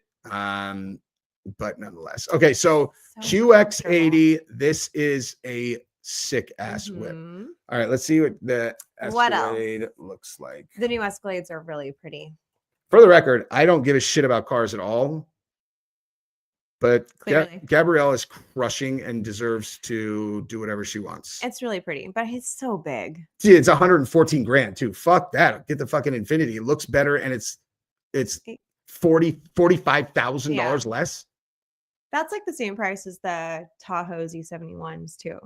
[SPEAKER 1] But nonetheless. Okay, so QX80, this is a sick ass whip.
[SPEAKER 2] Mhm.
[SPEAKER 1] All right, let's see what the
[SPEAKER 2] What else?
[SPEAKER 1] Escalade looks like.
[SPEAKER 2] The new Escalades are really pretty.
[SPEAKER 1] For the record, I don't give a shit about cars at all. But
[SPEAKER 2] Clearly.
[SPEAKER 1] Gabrielle is crushing and deserves to do whatever she wants.
[SPEAKER 2] It's really pretty, but it's so big.
[SPEAKER 1] See, it's 114 grand too. Fuck that. Get the fucking Infinity. It looks better and it's $45,000 less.
[SPEAKER 2] That's like the same price as the Tahoe Z71s too.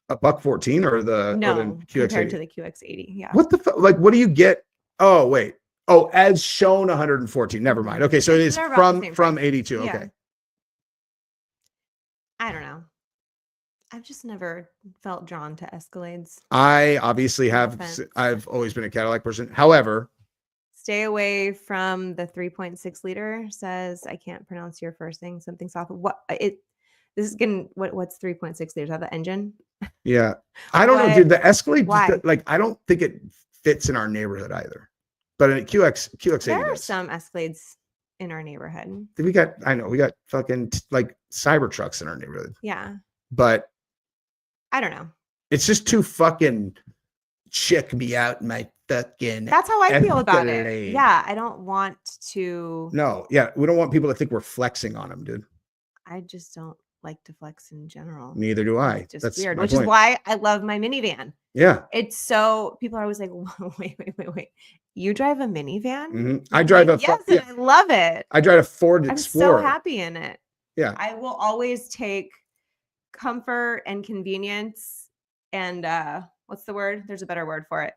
[SPEAKER 1] $114 or the
[SPEAKER 2] Compared to
[SPEAKER 1] QX80.
[SPEAKER 2] the QX80. Yeah.
[SPEAKER 1] What the fuck? Like, what do you get? Oh, wait. Oh, as shown 114. Never mind. Okay, so it is
[SPEAKER 2] They're about the same
[SPEAKER 1] from
[SPEAKER 2] price.
[SPEAKER 1] 82.
[SPEAKER 2] Yeah.
[SPEAKER 1] Okay.
[SPEAKER 2] I don't know. I've just never felt drawn to Escalades.
[SPEAKER 1] I obviously have.
[SPEAKER 2] offense.
[SPEAKER 1] I've always been a Cadillac person. However,
[SPEAKER 2] Stay away from the 3.6 liter. Says I can't pronounce your first thing. Something's off. What it? This is getting what's 3.6 liters? Is that the engine?
[SPEAKER 1] yeah, I don't know,
[SPEAKER 2] What?
[SPEAKER 1] dude. The Escalade,
[SPEAKER 2] Why?
[SPEAKER 1] like, I don't think it fits in our neighborhood either. But in QX80
[SPEAKER 2] There are
[SPEAKER 1] does.
[SPEAKER 2] some Escalades in our neighborhood.
[SPEAKER 1] We got fucking like Cybertrucks in our neighborhood.
[SPEAKER 2] Yeah.
[SPEAKER 1] But
[SPEAKER 2] I don't know.
[SPEAKER 1] It's just too fucking check me out my fucking.
[SPEAKER 2] That's how I feel about it.
[SPEAKER 1] escalade.
[SPEAKER 2] Yeah, I don't want to.
[SPEAKER 1] No, yeah, we don't want people to think we're flexing on them, dude.
[SPEAKER 2] I just don't like to flex in general.
[SPEAKER 1] Neither do I.
[SPEAKER 2] It's just
[SPEAKER 1] That's
[SPEAKER 2] weird,
[SPEAKER 1] my
[SPEAKER 2] which
[SPEAKER 1] point.
[SPEAKER 2] is why I love my minivan.
[SPEAKER 1] Yeah.
[SPEAKER 2] It's so people are always like, wait. You drive a minivan?
[SPEAKER 1] Mhm. I drive a
[SPEAKER 2] yes, and I love it.
[SPEAKER 1] I drive a Ford
[SPEAKER 2] I'm
[SPEAKER 1] Explorer.
[SPEAKER 2] so happy in it.
[SPEAKER 1] Yeah.
[SPEAKER 2] I will always take comfort and convenience and what's the word? There's a better word for it.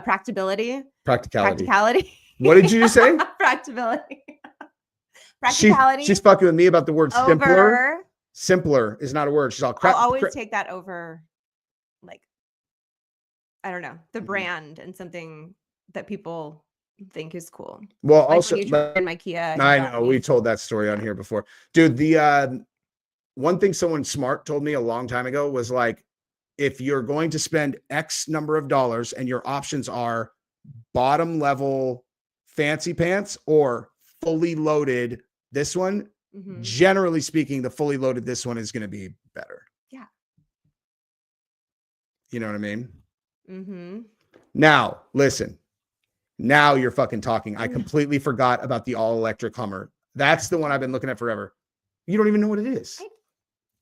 [SPEAKER 2] Practicality.
[SPEAKER 1] Practicality. What did you just say?
[SPEAKER 2] Practicality. Practicality.
[SPEAKER 1] She's fucking with me about the word simpler.
[SPEAKER 2] over.
[SPEAKER 1] Simpler is not a word. She's all
[SPEAKER 2] I'll always take that over, like, I don't know, the
[SPEAKER 1] Mhm.
[SPEAKER 2] brand and something that people think is cool.
[SPEAKER 1] Well,
[SPEAKER 2] Like
[SPEAKER 1] also,
[SPEAKER 2] when you tried my Kia.
[SPEAKER 1] I know we told that story on here before, dude. The one thing someone smart told me a long time ago was like, if you're going to spend X number of dollars and your options are bottom level fancy pants or fully loaded, this one,
[SPEAKER 2] Mhm.
[SPEAKER 1] generally speaking, the fully loaded this one is going to be better.
[SPEAKER 2] Yeah.
[SPEAKER 1] You know what I mean?
[SPEAKER 2] Mm-hmm.
[SPEAKER 1] Now, listen. Now you're fucking talking. I completely forgot about the all-electric Hummer. That's the one I've been looking at forever. You don't even know what it is.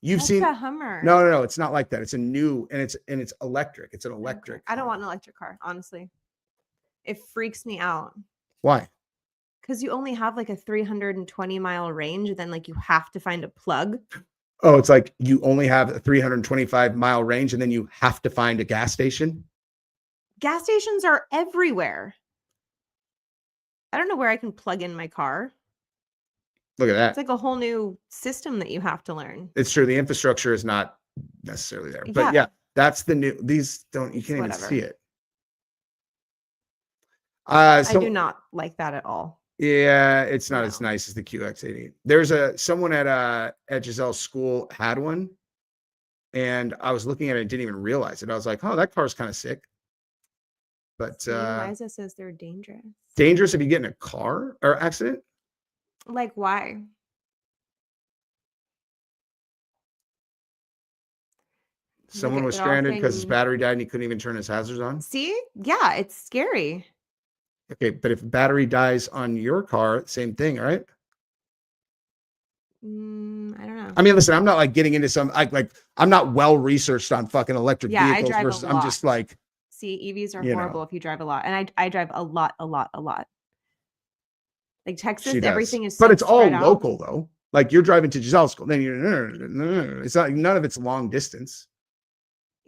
[SPEAKER 1] You've seen
[SPEAKER 2] a Hummer.
[SPEAKER 1] No. It's not like that. It's a new and it's electric. It's an electric.
[SPEAKER 2] I don't want an electric car, honestly. It freaks me out.
[SPEAKER 1] Why?
[SPEAKER 2] Because you only have like a 320-mile range, and then like you have to find a plug.
[SPEAKER 1] Oh, it's like you only have a 325-mile range, and then you have to find a gas station.
[SPEAKER 2] Gas stations are everywhere. I don't know where I can plug in my car.
[SPEAKER 1] Look at that.
[SPEAKER 2] It's like a whole new system that you have to learn.
[SPEAKER 1] It's true. The infrastructure is not necessarily there, but yeah, that's the new. These don't. You can't even see it.
[SPEAKER 2] I do not like that at all.
[SPEAKER 1] Yeah, it's not as nice as the QX80. There's someone at Giselle's school had one, and I was looking at it and didn't even realize it. I was like, oh, that car's kind of sick. But
[SPEAKER 2] Liza says they're dangerous.
[SPEAKER 1] Dangerous if you get in a car or accident?
[SPEAKER 2] Like, why?
[SPEAKER 1] Someone was stranded because his battery died and he couldn't even turn his hazards on.
[SPEAKER 2] See? Yeah, it's scary.
[SPEAKER 1] Okay, but if battery dies on your car, same thing, right?
[SPEAKER 2] I don't know.
[SPEAKER 1] I mean, listen, I'm not like getting into some like I'm not well researched on fucking electric vehicles.
[SPEAKER 2] I drive a lot.
[SPEAKER 1] I'm just like,
[SPEAKER 2] see, EVs are horrible if you drive a lot, and I drive a lot. Like Texas, everything is.
[SPEAKER 1] But it's all local though. Like you're driving to Giselle's school, then you're it's not none of it's long distance.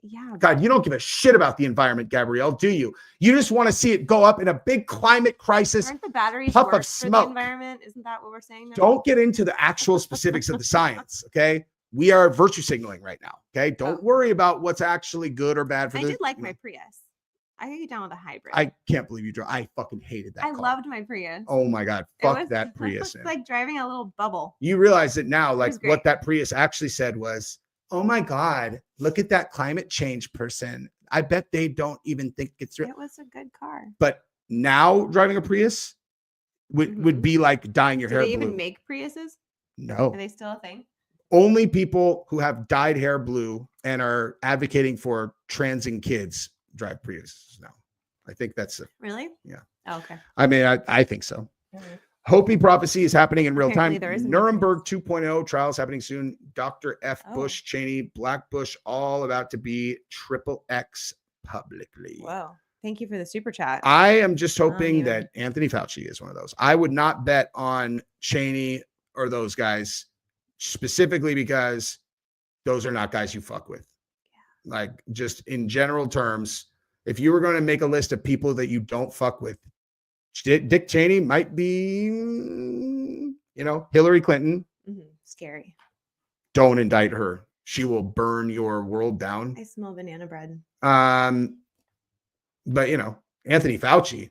[SPEAKER 2] Yeah.
[SPEAKER 1] God, you don't give a shit about the environment, Gabrielle, do you? You just want to see it go up in a big climate crisis.
[SPEAKER 2] Aren't the batteries
[SPEAKER 1] puff of
[SPEAKER 2] worse for the
[SPEAKER 1] smoke.
[SPEAKER 2] environment? Isn't that what we're saying now?
[SPEAKER 1] Don't get into the actual specifics of the science, okay? We are virtue signaling right now, okay? Don't worry about what's actually good or bad for
[SPEAKER 2] I did like my Prius. I could get down with a hybrid.
[SPEAKER 1] I can't believe you drove. I fucking hated that
[SPEAKER 2] I
[SPEAKER 1] car.
[SPEAKER 2] loved my Prius.
[SPEAKER 1] Oh my God. Fuck that Prius.
[SPEAKER 2] It's like driving a little bubble.
[SPEAKER 1] You realize it now, like what that Prius actually said was, oh my God, look at that climate change person. I bet they don't even think it's real.
[SPEAKER 2] It was a good car.
[SPEAKER 1] But now driving a Prius would be like dyeing your hair blue.
[SPEAKER 2] Do they even make Priuses?
[SPEAKER 1] No.
[SPEAKER 2] Are they still a thing?
[SPEAKER 1] Only people who have dyed hair blue and are advocating for transing kids drive Priuses now. I think that's it.
[SPEAKER 2] Really?
[SPEAKER 1] Yeah.
[SPEAKER 2] Oh, okay.
[SPEAKER 1] I mean, I think so. Hopi prophecy is happening in real time.
[SPEAKER 2] There is
[SPEAKER 1] Nuremberg 2.0 trials happening soon. Dr. F.
[SPEAKER 2] Oh.
[SPEAKER 1] Bush, Cheney, Black Bush, all about to be XXX publicly.
[SPEAKER 2] Wow. Thank you for the super chat.
[SPEAKER 1] I am just hoping that Anthony Fauci is one of those. I would not bet on Cheney or those guys specifically because those are not guys you fuck with. Yeah. Like just in general terms, if you were going to make a list of people that you don't fuck with, Dick Cheney might be, Hillary Clinton.
[SPEAKER 2] Scary.
[SPEAKER 1] Don't indict her. She will burn your world down.
[SPEAKER 2] I smell banana bread.
[SPEAKER 1] But Anthony Fauci,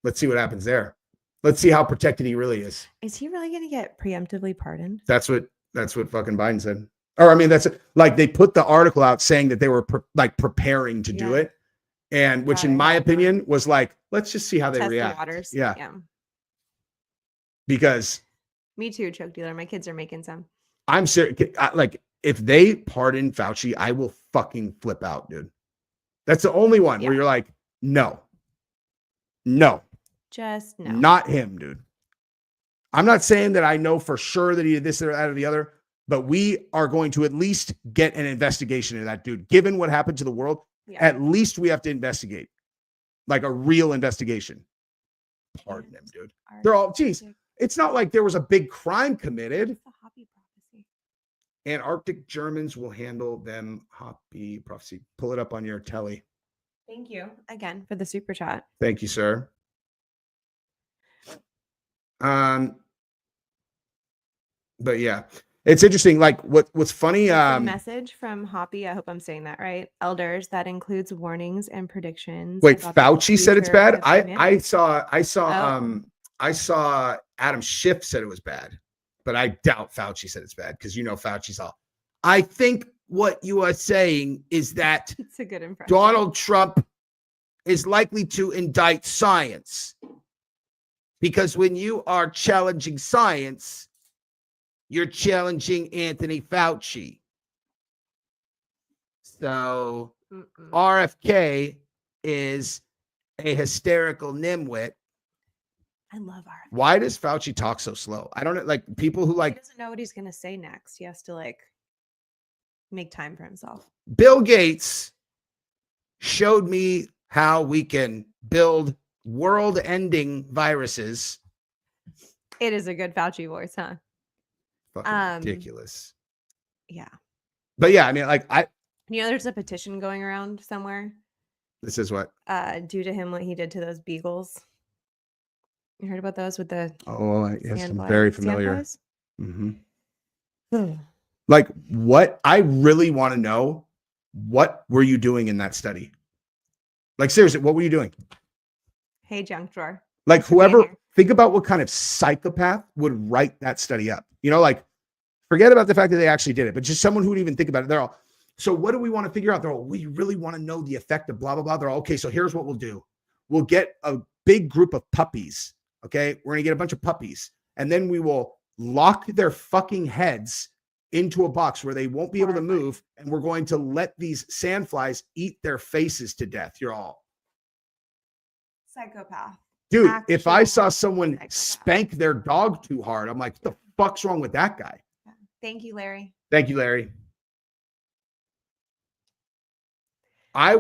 [SPEAKER 1] let's see what happens there. Let's see how protected he really is.
[SPEAKER 2] Is he really going to get preemptively pardoned?
[SPEAKER 1] That's what fucking Biden said. Or I mean, that's like they put the article out saying that they were preparing to do it. And which in my opinion was like, let's just see how they react.
[SPEAKER 2] The waters.
[SPEAKER 1] Yeah. Because
[SPEAKER 2] me too, choke dealer. My kids are making some.
[SPEAKER 1] I'm serious. Like if they pardon Fauci, I will fucking flip out, dude. That's the only one where you're like, no,
[SPEAKER 2] just no.
[SPEAKER 1] not him, dude. I'm not saying that I know for sure that he did this or that or the other, but we are going to at least get an investigation into that dude. Given what happened to the world, at least we have to investigate, like a real investigation. Pardon him, dude. They're all, geez, it's not like there was a big crime committed.
[SPEAKER 2] It's a hobby prophecy.
[SPEAKER 1] Antarctic Germans will handle them. Hoppy prophecy. Pull it up on your telly.
[SPEAKER 2] Thank you again for the super chat.
[SPEAKER 1] Thank you, sir. But yeah, it's interesting. Like what's funny.
[SPEAKER 2] Message from Hoppy. I hope I'm saying that right. Elders, that includes warnings and predictions.
[SPEAKER 1] Wait,
[SPEAKER 2] about the
[SPEAKER 1] Fauci said it's
[SPEAKER 2] future
[SPEAKER 1] bad.
[SPEAKER 2] of
[SPEAKER 1] I
[SPEAKER 2] humanity.
[SPEAKER 1] saw Adam Schiff said it was bad, but I doubt Fauci said it's bad because Fauci's all. I think what you are saying is that
[SPEAKER 2] It's a good impression.
[SPEAKER 1] Donald Trump is likely to indict science because when you are challenging science, you're challenging Anthony Fauci. So RFK is a hysterical nimwit.
[SPEAKER 2] I love RFK.
[SPEAKER 1] Why does Fauci talk so slow? I don't know. Like people who
[SPEAKER 2] He doesn't know what he's gonna say next. He has to like make time for himself.
[SPEAKER 1] Bill Gates showed me how we can build world-ending viruses.
[SPEAKER 2] It is a good Fauci voice, huh?
[SPEAKER 1] Fucking ridiculous.
[SPEAKER 2] Yeah.
[SPEAKER 1] But yeah, I mean, like
[SPEAKER 2] there's a petition going around somewhere.
[SPEAKER 1] This is what?
[SPEAKER 2] Due to him, what he did to those beagles. You heard about those with the
[SPEAKER 1] yes, I'm very familiar.
[SPEAKER 2] Mm-hmm.
[SPEAKER 1] Like what I really want to know, what were you doing in that study? Like seriously, what were you doing?
[SPEAKER 2] Hey, junk drawer.
[SPEAKER 1] Like whoever, think about what kind of psychopath would write that study up. Like forget about the fact that they actually did it, but just someone who would even think about it. They're all, so what do we want to figure out? They're all, we really want to know the effect of blah, blah, blah. They're all, okay, so here's what we'll do. We'll get a big group of puppies. Okay. We're going to get a bunch of puppies and then we will lock their fucking heads into a box where they won't be able to move. And we're going to let these sandflies eat their faces to death. You're all
[SPEAKER 2] psychopath.
[SPEAKER 1] Dude, if I saw someone spank their dog too hard, I'm like, what the fuck's wrong with that guy?
[SPEAKER 2] Thank you, Larry.
[SPEAKER 1] Thank you, Larry. I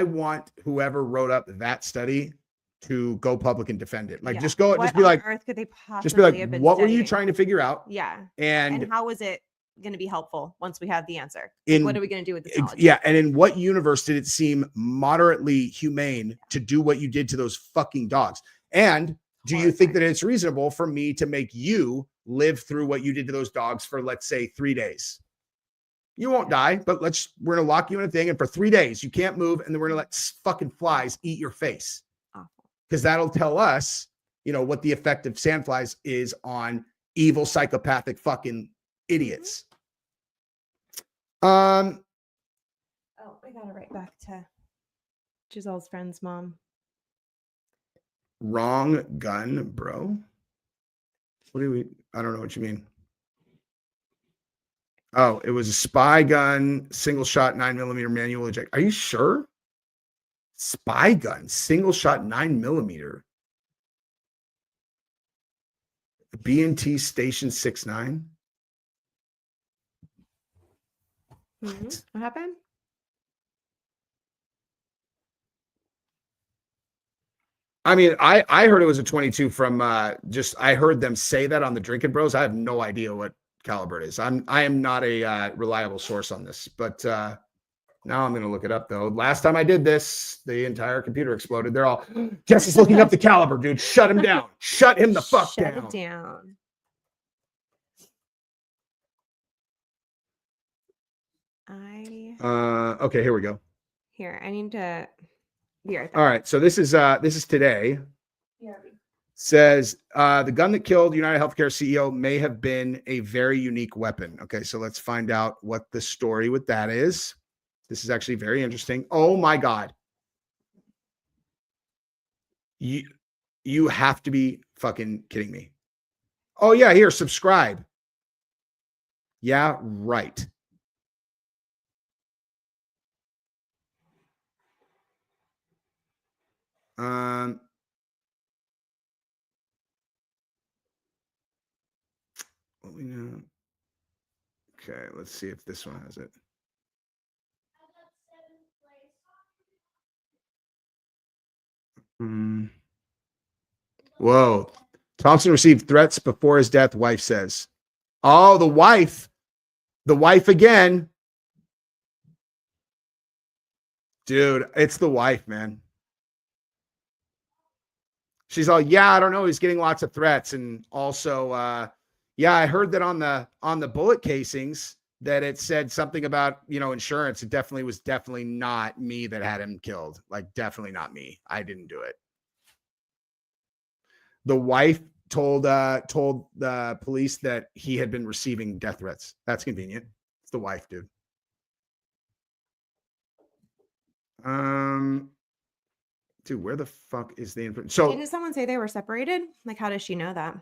[SPEAKER 1] want whoever wrote up that study to go public and defend it. Like, just go, just be like,
[SPEAKER 2] earth could they
[SPEAKER 1] just be like,
[SPEAKER 2] have been
[SPEAKER 1] what were you
[SPEAKER 2] studying?
[SPEAKER 1] trying to figure out?
[SPEAKER 2] Yeah.
[SPEAKER 1] And
[SPEAKER 2] how was it going to be helpful once we have the answer? What are we going to do with this knowledge?
[SPEAKER 1] Yeah. And in what universe did it seem moderately humane to do what you did to those fucking dogs? And do you think that it's reasonable for me to make you live through what you did to those dogs for, let's say, 3 days? You won't die, but we're going to lock you in a thing. And for 3 days, you can't move. And then we're going to let fucking flies eat your face. Because that'll tell us, what the effect of sandflies is on evil, psychopathic fucking idiots.
[SPEAKER 2] Oh, I got to write back to Giselle's friend's mom.
[SPEAKER 1] Wrong gun, bro. I don't know what you mean. Oh, it was a spy gun, single shot, 9mm manual eject. Are you sure? Spy gun, single shot, 9mm. B&T Station 6.9.
[SPEAKER 2] What happened?
[SPEAKER 1] I mean, I heard it was a 22 from I heard them say that on the Drinking Bros. I have no idea what caliber it is. I am not a reliable source on this, but now I'm going to look it up though. Last time I did this, the entire computer exploded. They're all, Jesse's looking up the caliber, dude. Shut him down. Shut him the fuck down.
[SPEAKER 2] Shut it down.
[SPEAKER 1] Okay, here we go.
[SPEAKER 2] Here, I need to be right
[SPEAKER 1] back. All right, so this is today.
[SPEAKER 2] Yeah.
[SPEAKER 1] Says the gun that killed UnitedHealthcare CEO may have been a very unique weapon. Okay, so let's find out what the story with that is. This is actually very interesting. Oh my God. You have to be fucking kidding me. Oh yeah, here, subscribe. Yeah, right. What we know. Okay, let's see if this one has it. Whoa. Thompson received threats before his death, wife says. Oh, the wife. The wife again. Dude, it's the wife, man. She's all, yeah, I don't know. He's getting lots of threats. And also, yeah, I heard that on the bullet casings that it said something about, insurance. It was definitely not me that had him killed. Like, definitely not me. I didn't do it. The wife told the police that he had been receiving death threats. That's convenient. It's the wife, dude. Dude, where the fuck is the information? So
[SPEAKER 2] didn't someone say they were separated? Like, how does she know that?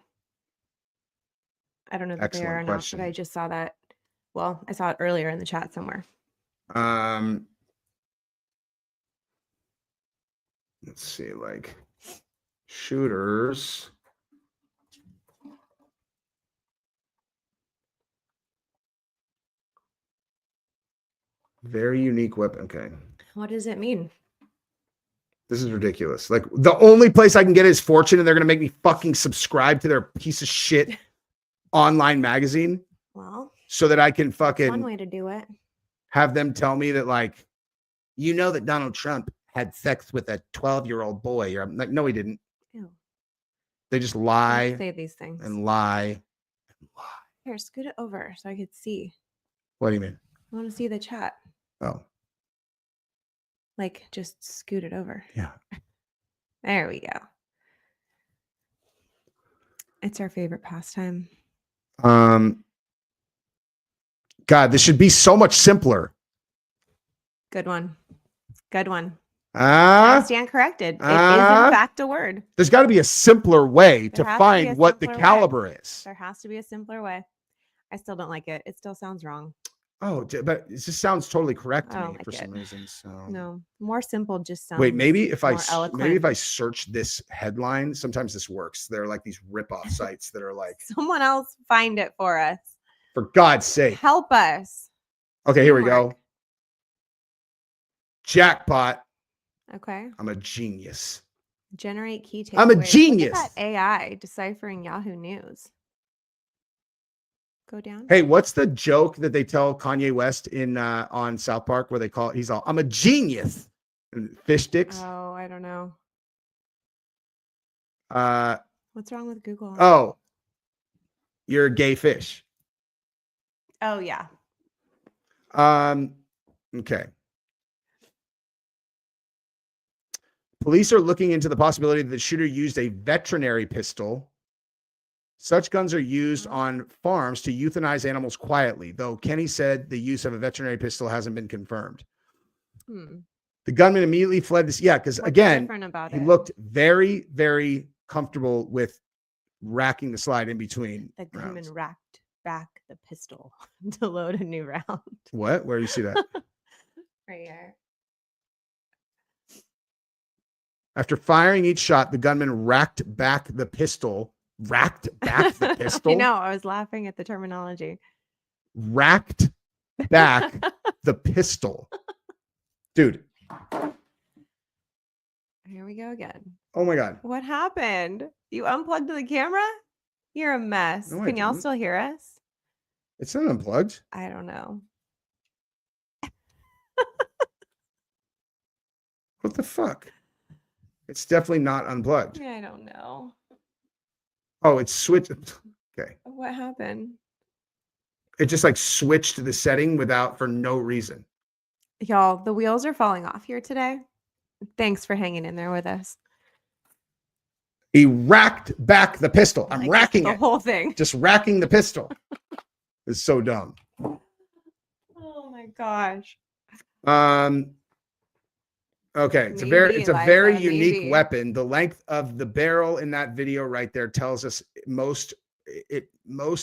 [SPEAKER 2] I don't know that they are or not, but I just saw that. Well, I saw it earlier in the chat somewhere.
[SPEAKER 1] Let's see, like shooters. Very unique weapon. Okay.
[SPEAKER 2] What does it mean?
[SPEAKER 1] This is ridiculous. Like, the only place I can get is Fortune, and they're going to make me fucking subscribe to their piece of shit online magazine.
[SPEAKER 2] Well,
[SPEAKER 1] so that I can fucking
[SPEAKER 2] one way to do it.
[SPEAKER 1] Have them tell me that, like, that Donald Trump had sex with a 12-year-old boy. Or I'm like, no, he didn't.
[SPEAKER 2] Ew.
[SPEAKER 1] They just lie.
[SPEAKER 2] Don't say these things.
[SPEAKER 1] And lie. And lie.
[SPEAKER 2] Here, scoot it over so I could see.
[SPEAKER 1] What do you mean?
[SPEAKER 2] I want to see the chat.
[SPEAKER 1] Oh.
[SPEAKER 2] Like, just scoot it over.
[SPEAKER 1] Yeah.
[SPEAKER 2] There we go. It's our favorite pastime.
[SPEAKER 1] God, this should be so much simpler.
[SPEAKER 2] Good one. Good one. I stand corrected. It is in fact a word.
[SPEAKER 1] There's got to be a simpler way to find what the caliber is.
[SPEAKER 2] There has to be a simpler way. I still don't like it. It still sounds wrong.
[SPEAKER 1] Oh, but it just sounds totally correct to me for some reason. So
[SPEAKER 2] no, more simple just sounds.
[SPEAKER 1] Wait, maybe if I search this headline, sometimes this works. There are like these rip-off sites that are like,
[SPEAKER 2] someone else find it for us.
[SPEAKER 1] For God's sake,
[SPEAKER 2] help us.
[SPEAKER 1] Okay, here we go. Jackpot.
[SPEAKER 2] Okay.
[SPEAKER 1] I'm a genius.
[SPEAKER 2] Generate key takeaways.
[SPEAKER 1] I'm a genius.
[SPEAKER 2] Look at that AI deciphering Yahoo News. Go down.
[SPEAKER 1] Hey, what's the joke that they tell Kanye West in on South Park where they call it, he's all, I'm a genius. And fish sticks.
[SPEAKER 2] Oh, I don't know. What's wrong with Google?
[SPEAKER 1] Oh, you're a gay fish.
[SPEAKER 2] Oh, yeah.
[SPEAKER 1] Okay. Police are looking into the possibility that the shooter used a veterinary pistol. Such guns are used on farms to euthanize animals quietly, though Kenny said the use of a veterinary pistol hasn't been confirmed. The gunman immediately fled this. Yeah, because again, he looked very, very comfortable with racking the slide in between.
[SPEAKER 2] The gunman racked back the pistol to load a new round.
[SPEAKER 1] What? Where do you see that?
[SPEAKER 2] Right here.
[SPEAKER 1] After firing each shot, the gunman racked back the pistol. Racked back the pistol?
[SPEAKER 2] I know. I was laughing at the terminology.
[SPEAKER 1] Racked back the pistol. Dude.
[SPEAKER 2] Here we go again.
[SPEAKER 1] Oh my God.
[SPEAKER 2] What happened? You unplugged the camera? You're a mess.
[SPEAKER 1] No,
[SPEAKER 2] Can y'all still hear us?
[SPEAKER 1] It's not unplugged.
[SPEAKER 2] I don't know.
[SPEAKER 1] What the fuck? It's definitely not unplugged.
[SPEAKER 2] I don't know.
[SPEAKER 1] Oh, it's switched. Okay.
[SPEAKER 2] What happened?
[SPEAKER 1] It just like switched to the setting for no reason.
[SPEAKER 2] Y'all, the wheels are falling off here today. Thanks for hanging in there with us.
[SPEAKER 1] He racked back the pistol. I'm racking
[SPEAKER 2] the whole thing.
[SPEAKER 1] Just racking the pistol. It's so dumb.
[SPEAKER 2] Oh my gosh.
[SPEAKER 1] Okay, it's a very unique weapon. The length of the barrel in that video right there tells us most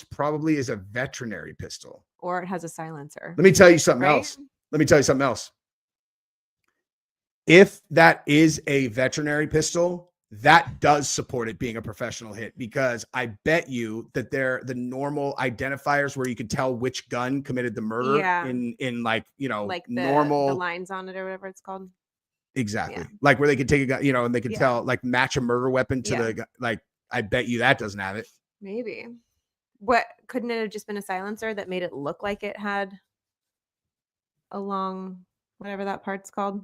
[SPEAKER 1] probably is a veterinary pistol.
[SPEAKER 2] or it has a silencer.
[SPEAKER 1] Let me tell you something
[SPEAKER 2] Right?
[SPEAKER 1] else. Let me tell you something else. If that is a veterinary pistol, that does support it being a professional hit, because I bet you that they're the normal identifiers where you can tell which gun committed the murder
[SPEAKER 2] Yeah.
[SPEAKER 1] in like, you know,
[SPEAKER 2] Like the
[SPEAKER 1] normal
[SPEAKER 2] lines on it or whatever it's called.
[SPEAKER 1] exactly.
[SPEAKER 2] Yeah.
[SPEAKER 1] Like where they can take a gun, you know, and they can
[SPEAKER 2] Yeah.
[SPEAKER 1] tell, like, match a murder weapon to
[SPEAKER 2] Yeah.
[SPEAKER 1] the like, I bet you that doesn't have it.
[SPEAKER 2] Maybe. What couldn't it have just been a silencer that made it look like it had a long whatever that part's called?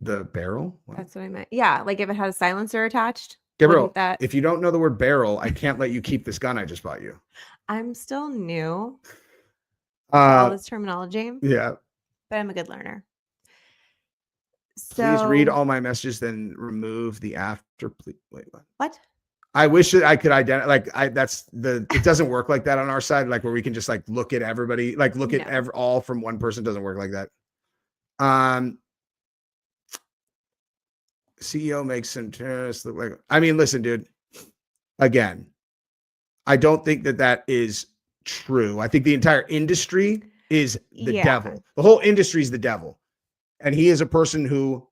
[SPEAKER 1] The barrel? What?
[SPEAKER 2] That's what I meant. Yeah, like if it had a silencer attached.
[SPEAKER 1] Gabrielle,
[SPEAKER 2] wouldn't that
[SPEAKER 1] if you don't know the word barrel, I can't let you keep this gun I just bought you.
[SPEAKER 2] I'm still new to all this terminology,
[SPEAKER 1] Yeah.
[SPEAKER 2] but I'm a good learner.
[SPEAKER 1] Please read
[SPEAKER 2] So
[SPEAKER 1] all my messages, then remove the after. Please, wait, what?
[SPEAKER 2] what?
[SPEAKER 1] I wish that I could identify. Like, it doesn't work like that on our side. Like where we can just like look at everybody, like look at
[SPEAKER 2] No.
[SPEAKER 1] all from one person. Doesn't work like that. CEO makes some terrorists look like. I mean, listen, dude. Again, I don't think that is true. I think the entire industry is the
[SPEAKER 2] Yeah.
[SPEAKER 1] devil. The whole industry is the devil, and he is a person who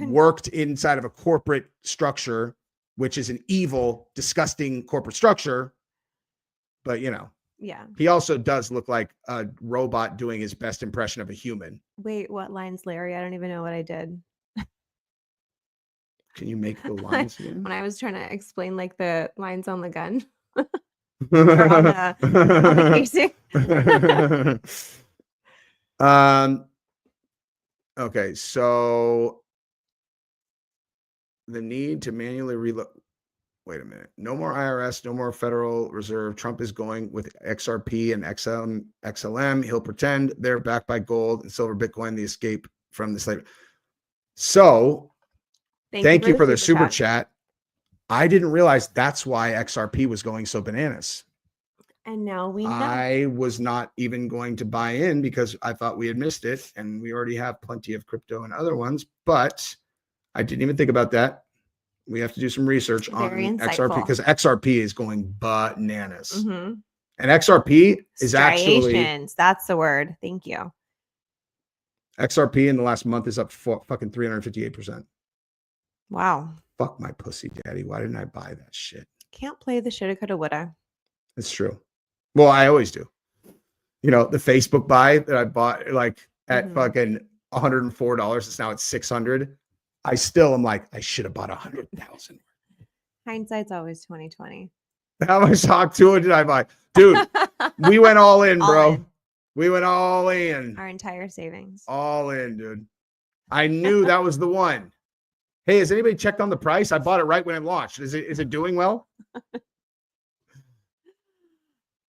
[SPEAKER 1] worked inside of a corporate structure, which is an evil, disgusting corporate structure. But, you know,
[SPEAKER 2] Yeah.
[SPEAKER 1] he also does look like a robot doing his best impression of a human.
[SPEAKER 2] Wait, what lines, Larry? I don't even know what I did.
[SPEAKER 1] Can you make the lines again?
[SPEAKER 2] When I was trying to explain like the lines on the gun or on the casing.
[SPEAKER 1] Okay, so the need to manually reload. Wait a minute. No more IRS, no more Federal Reserve. Trump is going with XRP and XLM. He'll pretend they're backed by gold and silver Bitcoin, the escape from the slave. So thank you for the super chat. I didn't realize that's why XRP was going so bananas.
[SPEAKER 2] And now we know.
[SPEAKER 1] I was not even going to buy in because I thought we had missed it, and we already have plenty of crypto and other ones, but I didn't even think about that. We have to do some research on XRP because XRP is going bananas.
[SPEAKER 2] Mm-hmm.
[SPEAKER 1] And XRP is actually,
[SPEAKER 2] that's the word. Thank you.
[SPEAKER 1] XRP in the last month is up fucking 358%.
[SPEAKER 2] Wow.
[SPEAKER 1] Fuck my pussy daddy. Why didn't I buy that shit?
[SPEAKER 2] Can't play the shoulda, coulda, woulda.
[SPEAKER 1] It's true. Well, I always do. You know, the Facebook buy that I bought like at fucking $104. It's now at $600. I still am like, I should have bought 100,000.
[SPEAKER 2] Hindsight's always 2020.
[SPEAKER 1] How much Hawk 2 did I buy? Dude, we went all in, bro. We went all in.
[SPEAKER 2] Our entire savings.
[SPEAKER 1] All in, dude. I knew that was the one. Hey, has anybody checked on the price? I bought it right when it launched. Is it doing well?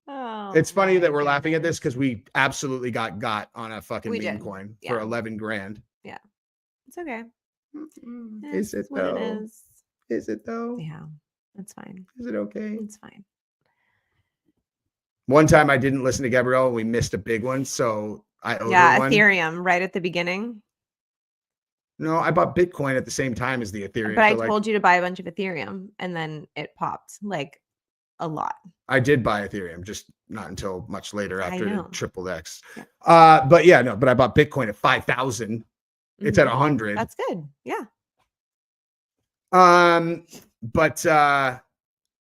[SPEAKER 2] Oh,
[SPEAKER 1] it's funny that we're laughing at this because we absolutely got on a fucking meme coin for 11 grand.
[SPEAKER 2] Yeah. It's okay.
[SPEAKER 1] Is it though? Is it though?
[SPEAKER 2] Yeah, it's fine.
[SPEAKER 1] Is it okay?
[SPEAKER 2] It's fine.
[SPEAKER 1] One time I didn't listen to Gabrielle and we missed a big one. So I owed her one.
[SPEAKER 2] Ethereum right at the beginning.
[SPEAKER 1] No, I bought Bitcoin at the same time as the Ethereum.
[SPEAKER 2] But I told you to buy a bunch of Ethereum and then it popped like a lot.
[SPEAKER 1] I did buy Ethereum, just not until much later after it tripled X.
[SPEAKER 2] Yeah.
[SPEAKER 1] But I bought Bitcoin at 5,000. It's at 100.
[SPEAKER 2] That's good. Yeah.
[SPEAKER 1] But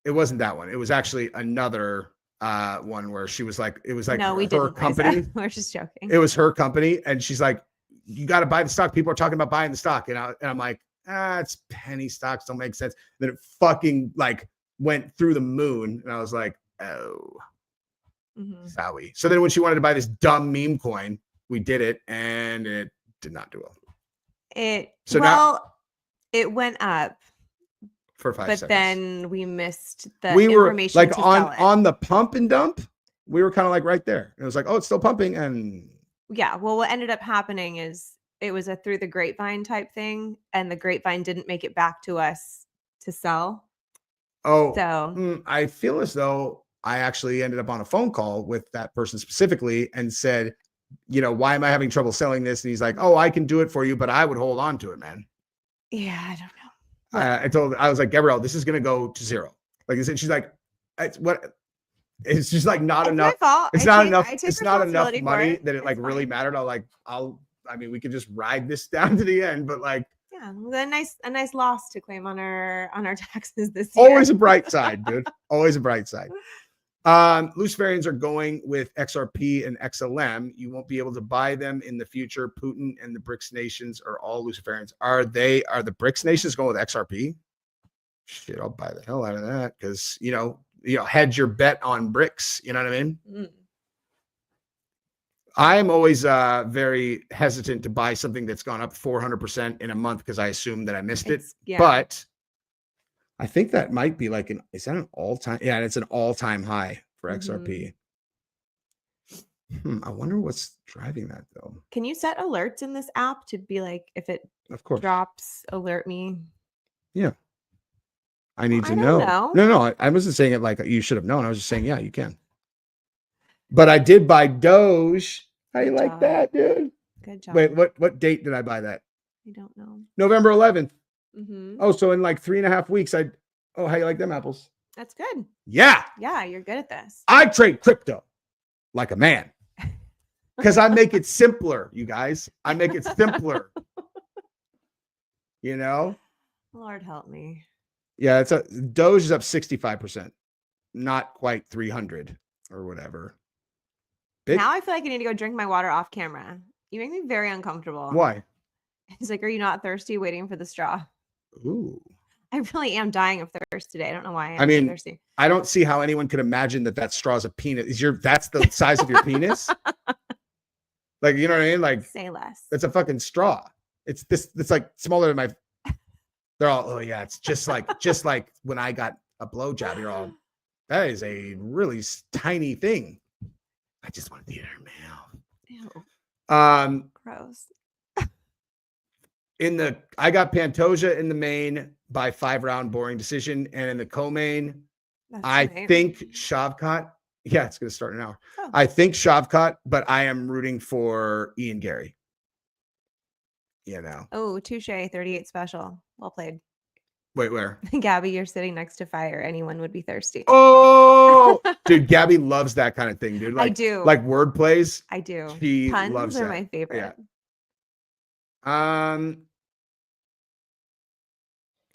[SPEAKER 1] it wasn't that one. It was actually another one where she was like, it was like her company.
[SPEAKER 2] We're just joking.
[SPEAKER 1] It was her company, and she's like, you got to buy the stock. People are talking about buying the stock, and I'm like, it's penny stocks, don't make sense. Then it fucking like went through the moon, and I was like, oh, sorry. So then when she wanted to buy this dumb meme coin, we did it, and it did not do well.
[SPEAKER 2] It went up
[SPEAKER 1] for 5 seconds.
[SPEAKER 2] But then we missed the information.
[SPEAKER 1] We were like on the pump and dump. We were kind of like right there. It was like, oh, it's still pumping. And
[SPEAKER 2] yeah, well, what ended up happening is it was a through the grapevine type thing, and the grapevine didn't make it back to us to sell.
[SPEAKER 1] Oh,
[SPEAKER 2] so
[SPEAKER 1] I feel as though I actually ended up on a phone call with that person specifically and said, you know, why am I having trouble selling this? And he's like, oh, I can do it for you, but I would hold on to it, man.
[SPEAKER 2] Yeah, I don't know.
[SPEAKER 1] I was like, Gabrielle, this is going to go to zero. Like I said, she's like, it's what? It's just like not
[SPEAKER 2] It's
[SPEAKER 1] enough.
[SPEAKER 2] my fault.
[SPEAKER 1] It's
[SPEAKER 2] I
[SPEAKER 1] not
[SPEAKER 2] take-
[SPEAKER 1] enough.
[SPEAKER 2] I take
[SPEAKER 1] It's not enough
[SPEAKER 2] responsibility for
[SPEAKER 1] money
[SPEAKER 2] it.
[SPEAKER 1] that it like
[SPEAKER 2] It's
[SPEAKER 1] really
[SPEAKER 2] fine.
[SPEAKER 1] mattered. I mean, we could just ride this down to the end, but like
[SPEAKER 2] Yeah, a nice loss to claim on our taxes this year.
[SPEAKER 1] always a bright side, dude. Always a bright side. Luciferians are going with XRP and XLM. You won't be able to buy them in the future. Putin and the BRICS nations are all Luciferians. Are the BRICS nations going with XRP? Shit, I'll buy the hell out of that because you know, hedge your bet on BRICS. You know what I mean?
[SPEAKER 2] Mm.
[SPEAKER 1] I'm always very hesitant to buy something that's gone up 400% in a month because I assume that I missed it.
[SPEAKER 2] Yeah.
[SPEAKER 1] But I think that might be like is that an all-time? Yeah, it's an all-time high for XRP. I wonder what's driving that though.
[SPEAKER 2] Can you set alerts in this app to be like, if it
[SPEAKER 1] Of course.
[SPEAKER 2] drops, alert me?
[SPEAKER 1] Yeah. I need to
[SPEAKER 2] I
[SPEAKER 1] know.
[SPEAKER 2] don't know.
[SPEAKER 1] No, I wasn't saying it like you should have known. I was just saying, yeah, you can. But I did buy Doge. How you
[SPEAKER 2] Good
[SPEAKER 1] like
[SPEAKER 2] job.
[SPEAKER 1] that, dude?
[SPEAKER 2] Good job.
[SPEAKER 1] Wait, what date did I buy that?
[SPEAKER 2] I don't know.
[SPEAKER 1] November 11th.
[SPEAKER 2] Mm-hmm.
[SPEAKER 1] Oh, so in like 3.5 weeks, how you like them apples?
[SPEAKER 2] That's good.
[SPEAKER 1] Yeah.
[SPEAKER 2] Yeah, you're good at this.
[SPEAKER 1] I trade crypto like a man because I make it simpler, you guys. I make it simpler. You know?
[SPEAKER 2] Lord help me.
[SPEAKER 1] Yeah, Doge is up 65%, not quite 300 or whatever.
[SPEAKER 2] Now I feel like I need to go drink my water off camera. You make me very uncomfortable.
[SPEAKER 1] Why?
[SPEAKER 2] It's like, are you not thirsty waiting for the straw?
[SPEAKER 1] Ooh.
[SPEAKER 2] I really am dying of thirst today. I don't know why
[SPEAKER 1] I mean,
[SPEAKER 2] so thirsty.
[SPEAKER 1] I don't see how anyone could imagine that straw is a penis. That's the size of your penis? Like, you know what I mean? Like,
[SPEAKER 2] say less.
[SPEAKER 1] it's a fucking straw. It's like smaller than my. They're all, oh yeah, it's just like when I got a blowjob. You're all, that is a really tiny thing. I just want to eat her mouth.
[SPEAKER 2] Ew. Gross.
[SPEAKER 1] I got Pantoja in the main by 5-round boring decision, and in the co-main, I think Shavkat. Yeah, it's going to start in an hour. Oh. I think Shavkat, but I am rooting for Ian Gary. You know.
[SPEAKER 2] Oh, touche, 38 special. Well played.
[SPEAKER 1] Wait, where?
[SPEAKER 2] Gabi, you're sitting next to fire. Anyone would be thirsty.
[SPEAKER 1] Oh, dude, Gabi loves that kind of thing, dude. Like,
[SPEAKER 2] I do.
[SPEAKER 1] Like word plays.
[SPEAKER 2] I do.
[SPEAKER 1] She
[SPEAKER 2] Puns
[SPEAKER 1] loves
[SPEAKER 2] are
[SPEAKER 1] that.
[SPEAKER 2] my favorite.
[SPEAKER 1] Yeah.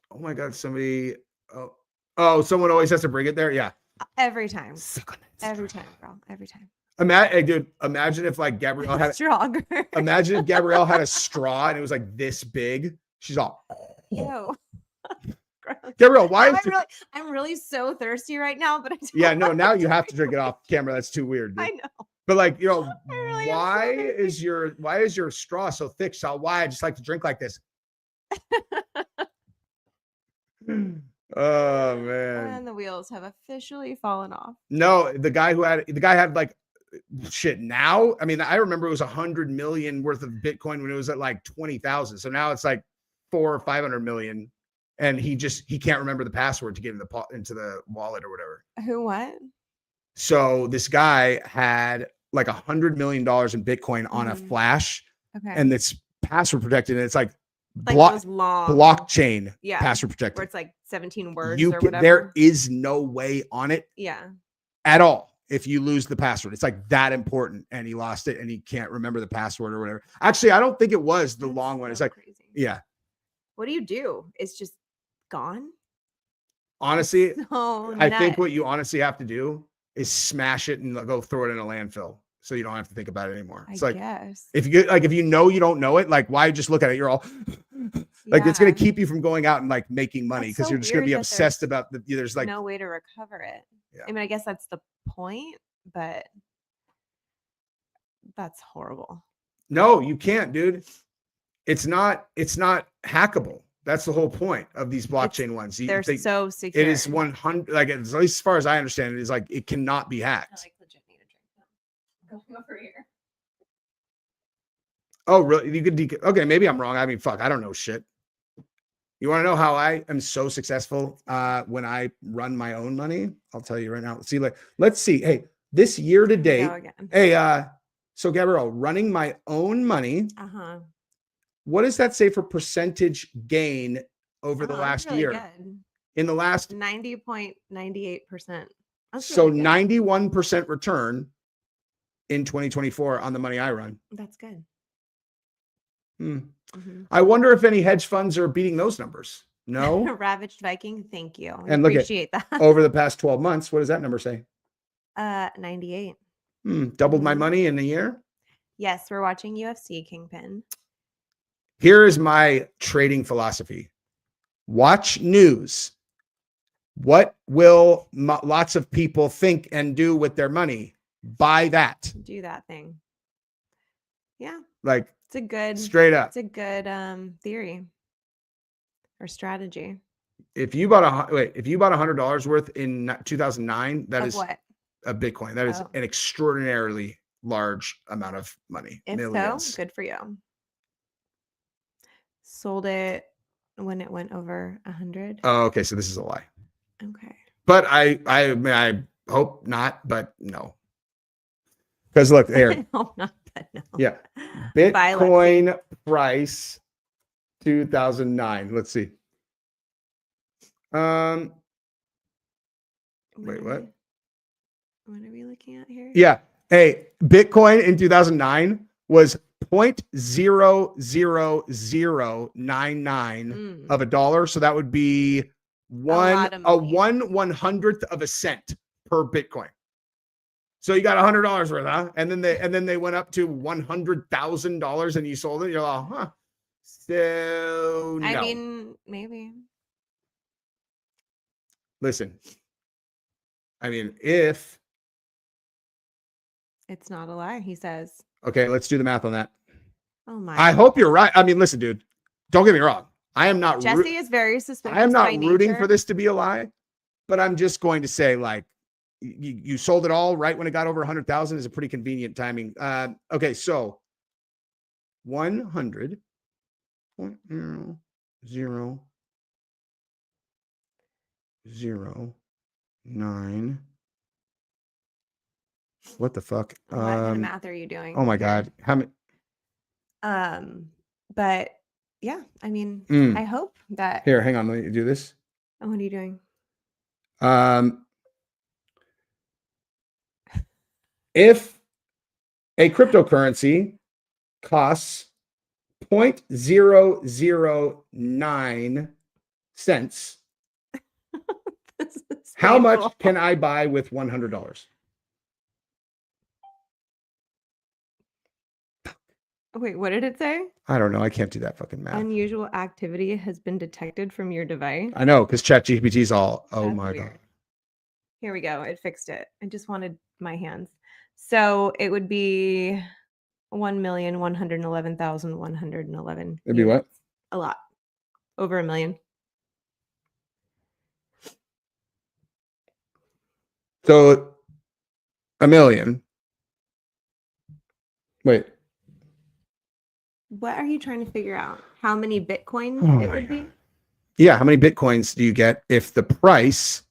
[SPEAKER 1] Oh my God, somebody. Oh, someone always has to bring it there. Yeah.
[SPEAKER 2] Every time. Every time, girl. Every time.
[SPEAKER 1] Imagine if like Gabrielle had
[SPEAKER 2] stronger.
[SPEAKER 1] Imagine if Gabrielle had a straw and it was like this big. She's all.
[SPEAKER 2] Ew.
[SPEAKER 1] Gabrielle, why?
[SPEAKER 2] I'm really so thirsty right now, but I don't
[SPEAKER 1] yeah, no. Now you have to drink it off camera. That's too weird. Dude.
[SPEAKER 2] I know.
[SPEAKER 1] But like, you know,
[SPEAKER 2] really
[SPEAKER 1] why is your straw so thick? So why I just like to drink like this? Oh man.
[SPEAKER 2] And the wheels have officially fallen off.
[SPEAKER 1] No, the guy had like shit now. I mean, I remember it was 100 million worth of Bitcoin when it was at like 20,000. So now it's like 400 or 500 million. And he can't remember the password to get into the wallet or whatever.
[SPEAKER 2] Who, what?
[SPEAKER 1] So this guy had like $100 million in Bitcoin on a flash. Okay. And it's password protected. And it's like blockchain password protected.
[SPEAKER 2] Where it's like 17 words or whatever.
[SPEAKER 1] There is no way on it.
[SPEAKER 2] Yeah.
[SPEAKER 1] At all. If you lose the password, it's like that important. And he lost it and he can't remember the password or whatever. Actually, I don't think it was the long one. It's like, crazy. Yeah.
[SPEAKER 2] What do? It's just gone.
[SPEAKER 1] Honestly, I think what you honestly have to do is smash it and go throw it in a landfill. So you don't have to think about it anymore. It's like,
[SPEAKER 2] guess.
[SPEAKER 1] if you know you don't know it, like why just look at it? You're all like, it's going to keep you from going out and like making money because you're just going to be obsessed about there's like
[SPEAKER 2] no way to recover it. Yeah. I mean, I guess that's the point, but that's horrible.
[SPEAKER 1] No, you can't, dude. It's not hackable. That's the whole point of these blockchain ones.
[SPEAKER 2] They're so secure.
[SPEAKER 1] It is 100, like at least as far as I understand it, is like it cannot be hacked.
[SPEAKER 2] I like legit need a drink now. Going over here.
[SPEAKER 1] Oh, really? You could okay, maybe I'm wrong. I mean, fuck, I don't know shit. You want to know how I am so successful when I run my own money? I'll tell you right now. See, let's see. Hey, this year to date. Hey, so Gabrielle, running my own money. What does that say for percentage gain over the last year?
[SPEAKER 2] Good.
[SPEAKER 1] In the last
[SPEAKER 2] 90.98%. That's
[SPEAKER 1] So
[SPEAKER 2] really good.
[SPEAKER 1] 91% return in 2024 on the money I run.
[SPEAKER 2] That's good.
[SPEAKER 1] I wonder if any hedge funds are beating those numbers. No.
[SPEAKER 2] Ravaged Viking, thank you. I
[SPEAKER 1] And look at
[SPEAKER 2] appreciate that.
[SPEAKER 1] over the past 12 months, what does that number say?
[SPEAKER 2] 98.
[SPEAKER 1] Doubled my money in a year.
[SPEAKER 2] Yes, we're watching UFC Kingpin.
[SPEAKER 1] Here is my trading philosophy. Watch news. What will lots of people think and do with their money? Buy that.
[SPEAKER 2] Do that thing. Yeah.
[SPEAKER 1] Like
[SPEAKER 2] it's a good
[SPEAKER 1] straight up.
[SPEAKER 2] It's a good theory or strategy.
[SPEAKER 1] If you bought $100 worth in 2009, that
[SPEAKER 2] Of
[SPEAKER 1] is
[SPEAKER 2] what?
[SPEAKER 1] a Bitcoin. That is an extraordinarily large amount of money.
[SPEAKER 2] If
[SPEAKER 1] Millions.
[SPEAKER 2] so, good for you. Sold it when it went over 100.
[SPEAKER 1] Oh, okay. So this is a lie.
[SPEAKER 2] Okay.
[SPEAKER 1] But I hope not, but no. Because look here.
[SPEAKER 2] Hope not, but no.
[SPEAKER 1] Yeah. Bitcoin price 2009. Let's see. Wait, what?
[SPEAKER 2] What are we looking at here?
[SPEAKER 1] Yeah. Hey, Bitcoin in 2009 was 0.00099 of a dollar. So that would be a 1/100th of a cent per Bitcoin. So you got $100 worth, huh? And then they went up to $100,000 and you sold it. You're like, huh? So no.
[SPEAKER 2] I mean, maybe.
[SPEAKER 1] Listen. I mean, if
[SPEAKER 2] it's not a lie, he says.
[SPEAKER 1] Okay, let's do the math on that.
[SPEAKER 2] Oh my!
[SPEAKER 1] I hope you're right. I mean, listen, dude. Don't get me wrong. I am not.
[SPEAKER 2] Jesse is very suspicious.
[SPEAKER 1] I am not
[SPEAKER 2] by
[SPEAKER 1] rooting
[SPEAKER 2] nature.
[SPEAKER 1] for this to be a lie, but I'm just going to say, like, you sold it all right when it got over 100,000 is a pretty convenient timing. Okay, so 100.00009. What the fuck?
[SPEAKER 2] What kind of math are you doing?
[SPEAKER 1] Oh my God. How many?
[SPEAKER 2] But yeah, I mean, I hope that.
[SPEAKER 1] Here, hang on. Let me do this.
[SPEAKER 2] Oh, what are you doing?
[SPEAKER 1] If a cryptocurrency costs 0.009 cents, how much can I buy with $100?
[SPEAKER 2] Wait, what did it say?
[SPEAKER 1] I don't know. I can't do that fucking math.
[SPEAKER 2] Unusual activity has been detected from your device.
[SPEAKER 1] I know, because ChatGPT is all, oh
[SPEAKER 2] That's
[SPEAKER 1] my
[SPEAKER 2] weird.
[SPEAKER 1] God.
[SPEAKER 2] Here we go. It fixed it. I just wanted my hands. So it would be 1,111,111.
[SPEAKER 1] It'd be what?
[SPEAKER 2] A lot. Over 1 million.
[SPEAKER 1] So 1 million. Wait.
[SPEAKER 2] What are you trying to figure out? How many Bitcoins it would be?
[SPEAKER 1] Yeah. How many Bitcoins do you get if the price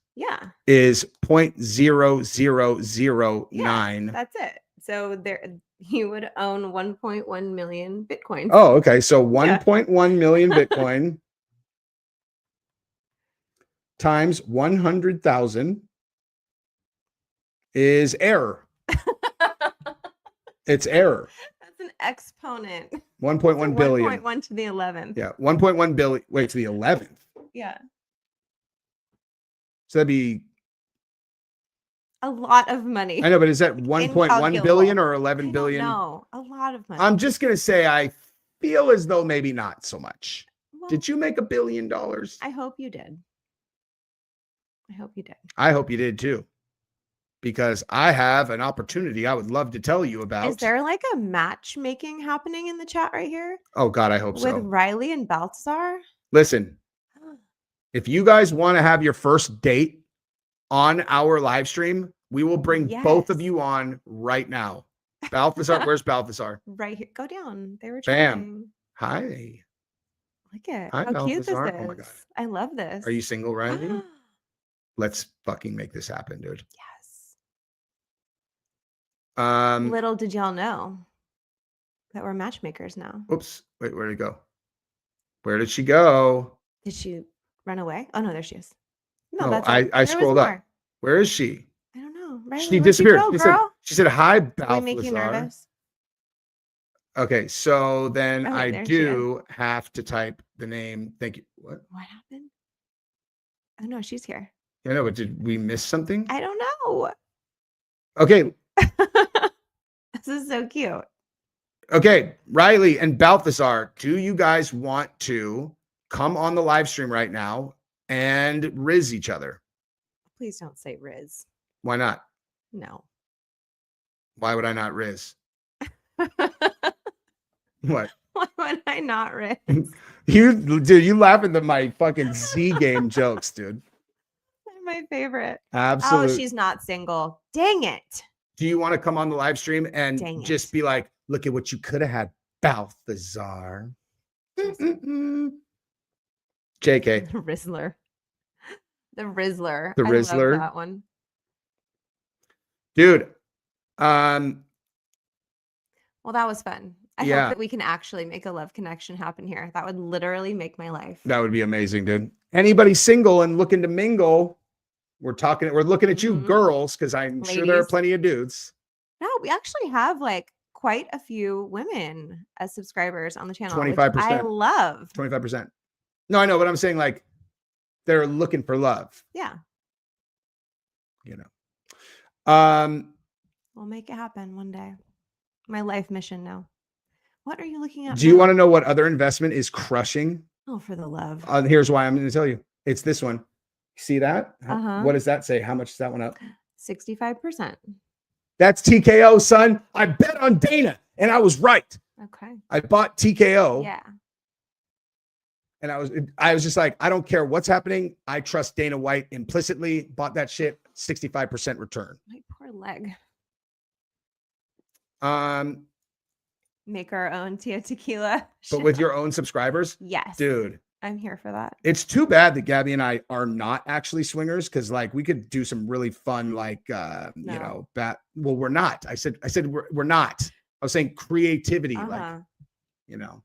[SPEAKER 1] is 0.0009?
[SPEAKER 2] Yeah, that's it. So there you would own 1.1 million Bitcoins.
[SPEAKER 1] Oh, okay. So 1.1 million Bitcoin times 100,000 is error. It's error.
[SPEAKER 2] That's an exponent.
[SPEAKER 1] 1.1 billion.
[SPEAKER 2] 1.1 to the 11th.
[SPEAKER 1] Yeah. 1.1 billion. Wait, to the 11th.
[SPEAKER 2] Yeah.
[SPEAKER 1] So that'd be
[SPEAKER 2] a lot of money.
[SPEAKER 1] I know, but is that 1.1 billion or 11 billion?
[SPEAKER 2] No, a lot of money.
[SPEAKER 1] I'm just going to say I feel as though maybe not so much. Well, did you make $1 billion?
[SPEAKER 2] I hope you did. I hope you did.
[SPEAKER 1] I hope you did too. Because I have an opportunity I would love to tell you about.
[SPEAKER 2] Is there like a matchmaking happening in the chat right here?
[SPEAKER 1] Oh God, I hope so.
[SPEAKER 2] With Riley and Balthazar?
[SPEAKER 1] Listen, if you guys want to have your first date on our live stream, we will bring both of you on right now. Balthazar, where's Balthazar?
[SPEAKER 2] Right here. Go down. They were
[SPEAKER 1] Bam. Hi.
[SPEAKER 2] Look at
[SPEAKER 1] Hi,
[SPEAKER 2] how cute this is.
[SPEAKER 1] Oh my God.
[SPEAKER 2] I love this.
[SPEAKER 1] Are you single, Riley? Let's fucking make this happen, dude.
[SPEAKER 2] Yes. Little did y'all know that we're matchmakers now.
[SPEAKER 1] Oops. Wait, where'd it go? Where did she go?
[SPEAKER 2] Did she run away? Oh no, there she is.
[SPEAKER 1] No, I scrolled up. Where is she?
[SPEAKER 2] I Riley,
[SPEAKER 1] She
[SPEAKER 2] where'd you
[SPEAKER 1] disappeared.
[SPEAKER 2] go,
[SPEAKER 1] She said,
[SPEAKER 2] girl?
[SPEAKER 1] she said, hi,
[SPEAKER 2] Did we make you
[SPEAKER 1] Balthazar.
[SPEAKER 2] nervous?
[SPEAKER 1] Okay, so then
[SPEAKER 2] Okay,
[SPEAKER 1] I
[SPEAKER 2] there she is.
[SPEAKER 1] do have to type the name. Thank you. What?
[SPEAKER 2] What happened? Oh no, she's here.
[SPEAKER 1] I know, but did we miss something?
[SPEAKER 2] I don't know.
[SPEAKER 1] Okay,
[SPEAKER 2] This is so cute.
[SPEAKER 1] okay, Riley and Balthazar, do you guys want to come on the live stream right now and riz each other?
[SPEAKER 2] Please don't say Riz.
[SPEAKER 1] Why not?
[SPEAKER 2] No.
[SPEAKER 1] Why would I not riz? What?
[SPEAKER 2] Why would I not Riz?
[SPEAKER 1] You laughing at my fucking Z game jokes, dude.
[SPEAKER 2] They're my favorite.
[SPEAKER 1] Absolutely.
[SPEAKER 2] Oh, she's not single. Dang it.
[SPEAKER 1] Do you want to come on the live stream and
[SPEAKER 2] Dang
[SPEAKER 1] just
[SPEAKER 2] it.
[SPEAKER 1] be like, look at what you could have had, Balthazar? JK.
[SPEAKER 2] The Rizzler. The Rizzler.
[SPEAKER 1] The
[SPEAKER 2] I
[SPEAKER 1] Rizzler.
[SPEAKER 2] love that one.
[SPEAKER 1] Dude.
[SPEAKER 2] Well, that was fun. I
[SPEAKER 1] Yeah.
[SPEAKER 2] hope that we can actually make a love connection happen here. That would literally make my life.
[SPEAKER 1] That would be amazing, dude. Anybody single and looking to mingle, we're looking at you
[SPEAKER 2] Mhm.
[SPEAKER 1] girls, because I'm sure there are
[SPEAKER 2] Ladies.
[SPEAKER 1] plenty of dudes.
[SPEAKER 2] No, we actually have like quite a few women as subscribers on the channel.
[SPEAKER 1] 25%.
[SPEAKER 2] Which I love.
[SPEAKER 1] 25%. No, I know, but I'm saying like they're looking for love,
[SPEAKER 2] Yeah.
[SPEAKER 1] you know.
[SPEAKER 2] We'll make it happen one day. My life mission now. What are you looking at?
[SPEAKER 1] Do you want to know what other investment is crushing?
[SPEAKER 2] Oh, for the love.
[SPEAKER 1] Here's why I'm going to tell you. It's this one. See that?
[SPEAKER 2] Uh-huh.
[SPEAKER 1] What does that say? How much is that one up?
[SPEAKER 2] 65%.
[SPEAKER 1] That's TKO, son. I bet on Dana, and I was right.
[SPEAKER 2] Okay.
[SPEAKER 1] I bought TKO.
[SPEAKER 2] Yeah.
[SPEAKER 1] And I was just like, I don't care what's happening. I trust Dana White implicitly. Bought that shit, 65% return.
[SPEAKER 2] My poor leg.
[SPEAKER 1] But
[SPEAKER 2] Make our own tequila.
[SPEAKER 1] with your own subscribers,
[SPEAKER 2] Yes.
[SPEAKER 1] dude,
[SPEAKER 2] I'm here for that.
[SPEAKER 1] it's too bad that Gabby and I are not actually swingers, because like we could do some really fun, like you know, well, we're not. I said we're not. I was saying creativity, like, you know,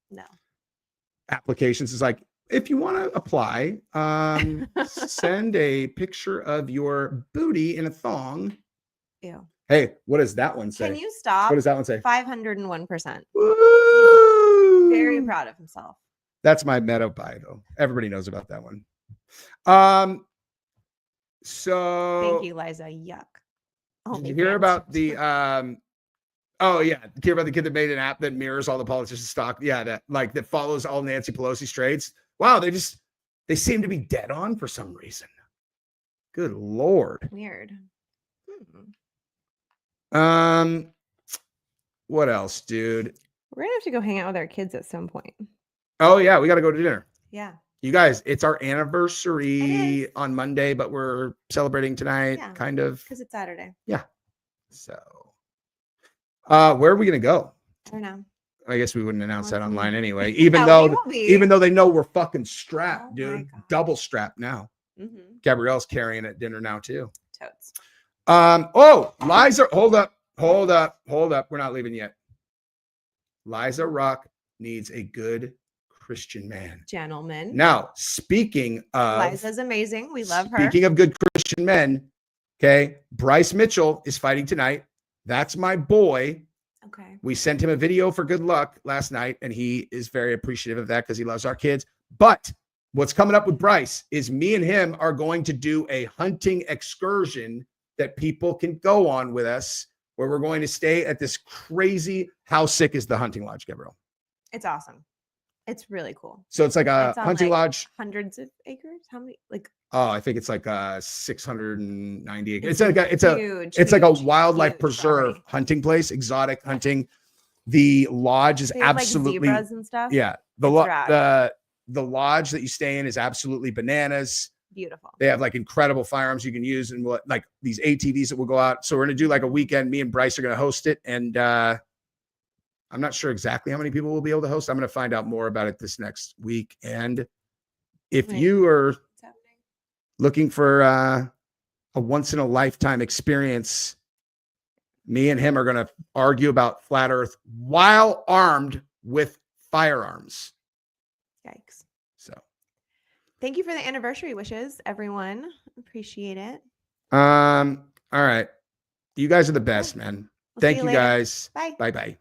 [SPEAKER 2] No.
[SPEAKER 1] applications is like, if you want to apply, send a picture of your booty in a thong.
[SPEAKER 2] Ew.
[SPEAKER 1] Hey, what does that one say?
[SPEAKER 2] Can you stop?
[SPEAKER 1] What does that one say?
[SPEAKER 2] 501%.
[SPEAKER 1] Woo!
[SPEAKER 2] Very proud of himself.
[SPEAKER 1] That's my meta buy, though. Everybody knows about that one. So
[SPEAKER 2] Thank you, Liza. Yuck.
[SPEAKER 1] did you hear about the oh yeah, hear about the kid that made an app that mirrors all the politicians' stock? Yeah, that follows all Nancy Pelosi's trades. Wow, they seem to be dead on for some reason. Good Lord.
[SPEAKER 2] Weird.
[SPEAKER 1] What else, dude?
[SPEAKER 2] We're gonna have to go hang out with our kids at some point.
[SPEAKER 1] Oh yeah, we got to go to dinner.
[SPEAKER 2] Yeah.
[SPEAKER 1] You guys, it's our
[SPEAKER 2] It
[SPEAKER 1] anniversary
[SPEAKER 2] is.
[SPEAKER 1] on Monday, but we're celebrating tonight,
[SPEAKER 2] Yeah.
[SPEAKER 1] kind of.
[SPEAKER 2] Because it's Saturday.
[SPEAKER 1] So, where are we gonna go?
[SPEAKER 2] I don't know.
[SPEAKER 1] I guess we wouldn't announce that
[SPEAKER 2] Awesome.
[SPEAKER 1] online anyway. Even
[SPEAKER 2] Yeah, we
[SPEAKER 1] though,
[SPEAKER 2] will be.
[SPEAKER 1] even though they know we're fucking strapped,
[SPEAKER 2] Oh my
[SPEAKER 1] dude,
[SPEAKER 2] gosh.
[SPEAKER 1] double strapped now.
[SPEAKER 2] Mm-hmm.
[SPEAKER 1] Gabrielle's carrying at dinner now too.
[SPEAKER 2] Totes.
[SPEAKER 1] Oh, Liza, hold up. We're not leaving yet. Liza Rock needs a good Christian man.
[SPEAKER 2] Gentlemen.
[SPEAKER 1] Now, speaking of
[SPEAKER 2] Liza's amazing. We love her.
[SPEAKER 1] Speaking of good Christian men, okay, Bryce Mitchell is fighting tonight. That's my boy.
[SPEAKER 2] Okay.
[SPEAKER 1] We sent him a video for good luck last night, and he is very appreciative of that because he loves our kids. But what's coming up with Bryce is me and him are going to do a hunting excursion that people can go on with us, where we're going to stay at this crazy, how sick is the hunting lodge, Gabrielle?
[SPEAKER 2] It's awesome. It's really cool.
[SPEAKER 1] So it's like a
[SPEAKER 2] It's on,
[SPEAKER 1] hunting
[SPEAKER 2] like,
[SPEAKER 1] lodge.
[SPEAKER 2] Hundreds of acres. How many? Like,
[SPEAKER 1] Oh, I think it's like 690 acres.
[SPEAKER 2] it's huge.
[SPEAKER 1] It's like a
[SPEAKER 2] huge,
[SPEAKER 1] wildlife
[SPEAKER 2] huge
[SPEAKER 1] preserve
[SPEAKER 2] property.
[SPEAKER 1] hunting place, exotic hunting. The lodge is
[SPEAKER 2] They have,
[SPEAKER 1] absolutely,
[SPEAKER 2] like, zebras and stuff.
[SPEAKER 1] yeah.
[SPEAKER 2] It's rad.
[SPEAKER 1] The lodge that you stay in is absolutely bananas.
[SPEAKER 2] Beautiful.
[SPEAKER 1] They have like incredible firearms you can use, and like these ATVs that will go out. So we're gonna do like a weekend. Me and Bryce are gonna host it, and I'm not sure exactly how many people will be able to host. I'm gonna find out more about it this next week. And if
[SPEAKER 2] Wait.
[SPEAKER 1] you are
[SPEAKER 2] What's happening?
[SPEAKER 1] looking for a once in a lifetime experience, me and him are going to argue about flat earth while armed with firearms.
[SPEAKER 2] Yikes.
[SPEAKER 1] So,
[SPEAKER 2] Thank you for the anniversary wishes, everyone. Appreciate it.
[SPEAKER 1] All right. You guys are the best, man.
[SPEAKER 2] We'll see
[SPEAKER 1] Thank
[SPEAKER 2] you
[SPEAKER 1] you
[SPEAKER 2] later.
[SPEAKER 1] guys.
[SPEAKER 2] Bye.
[SPEAKER 1] Bye-bye.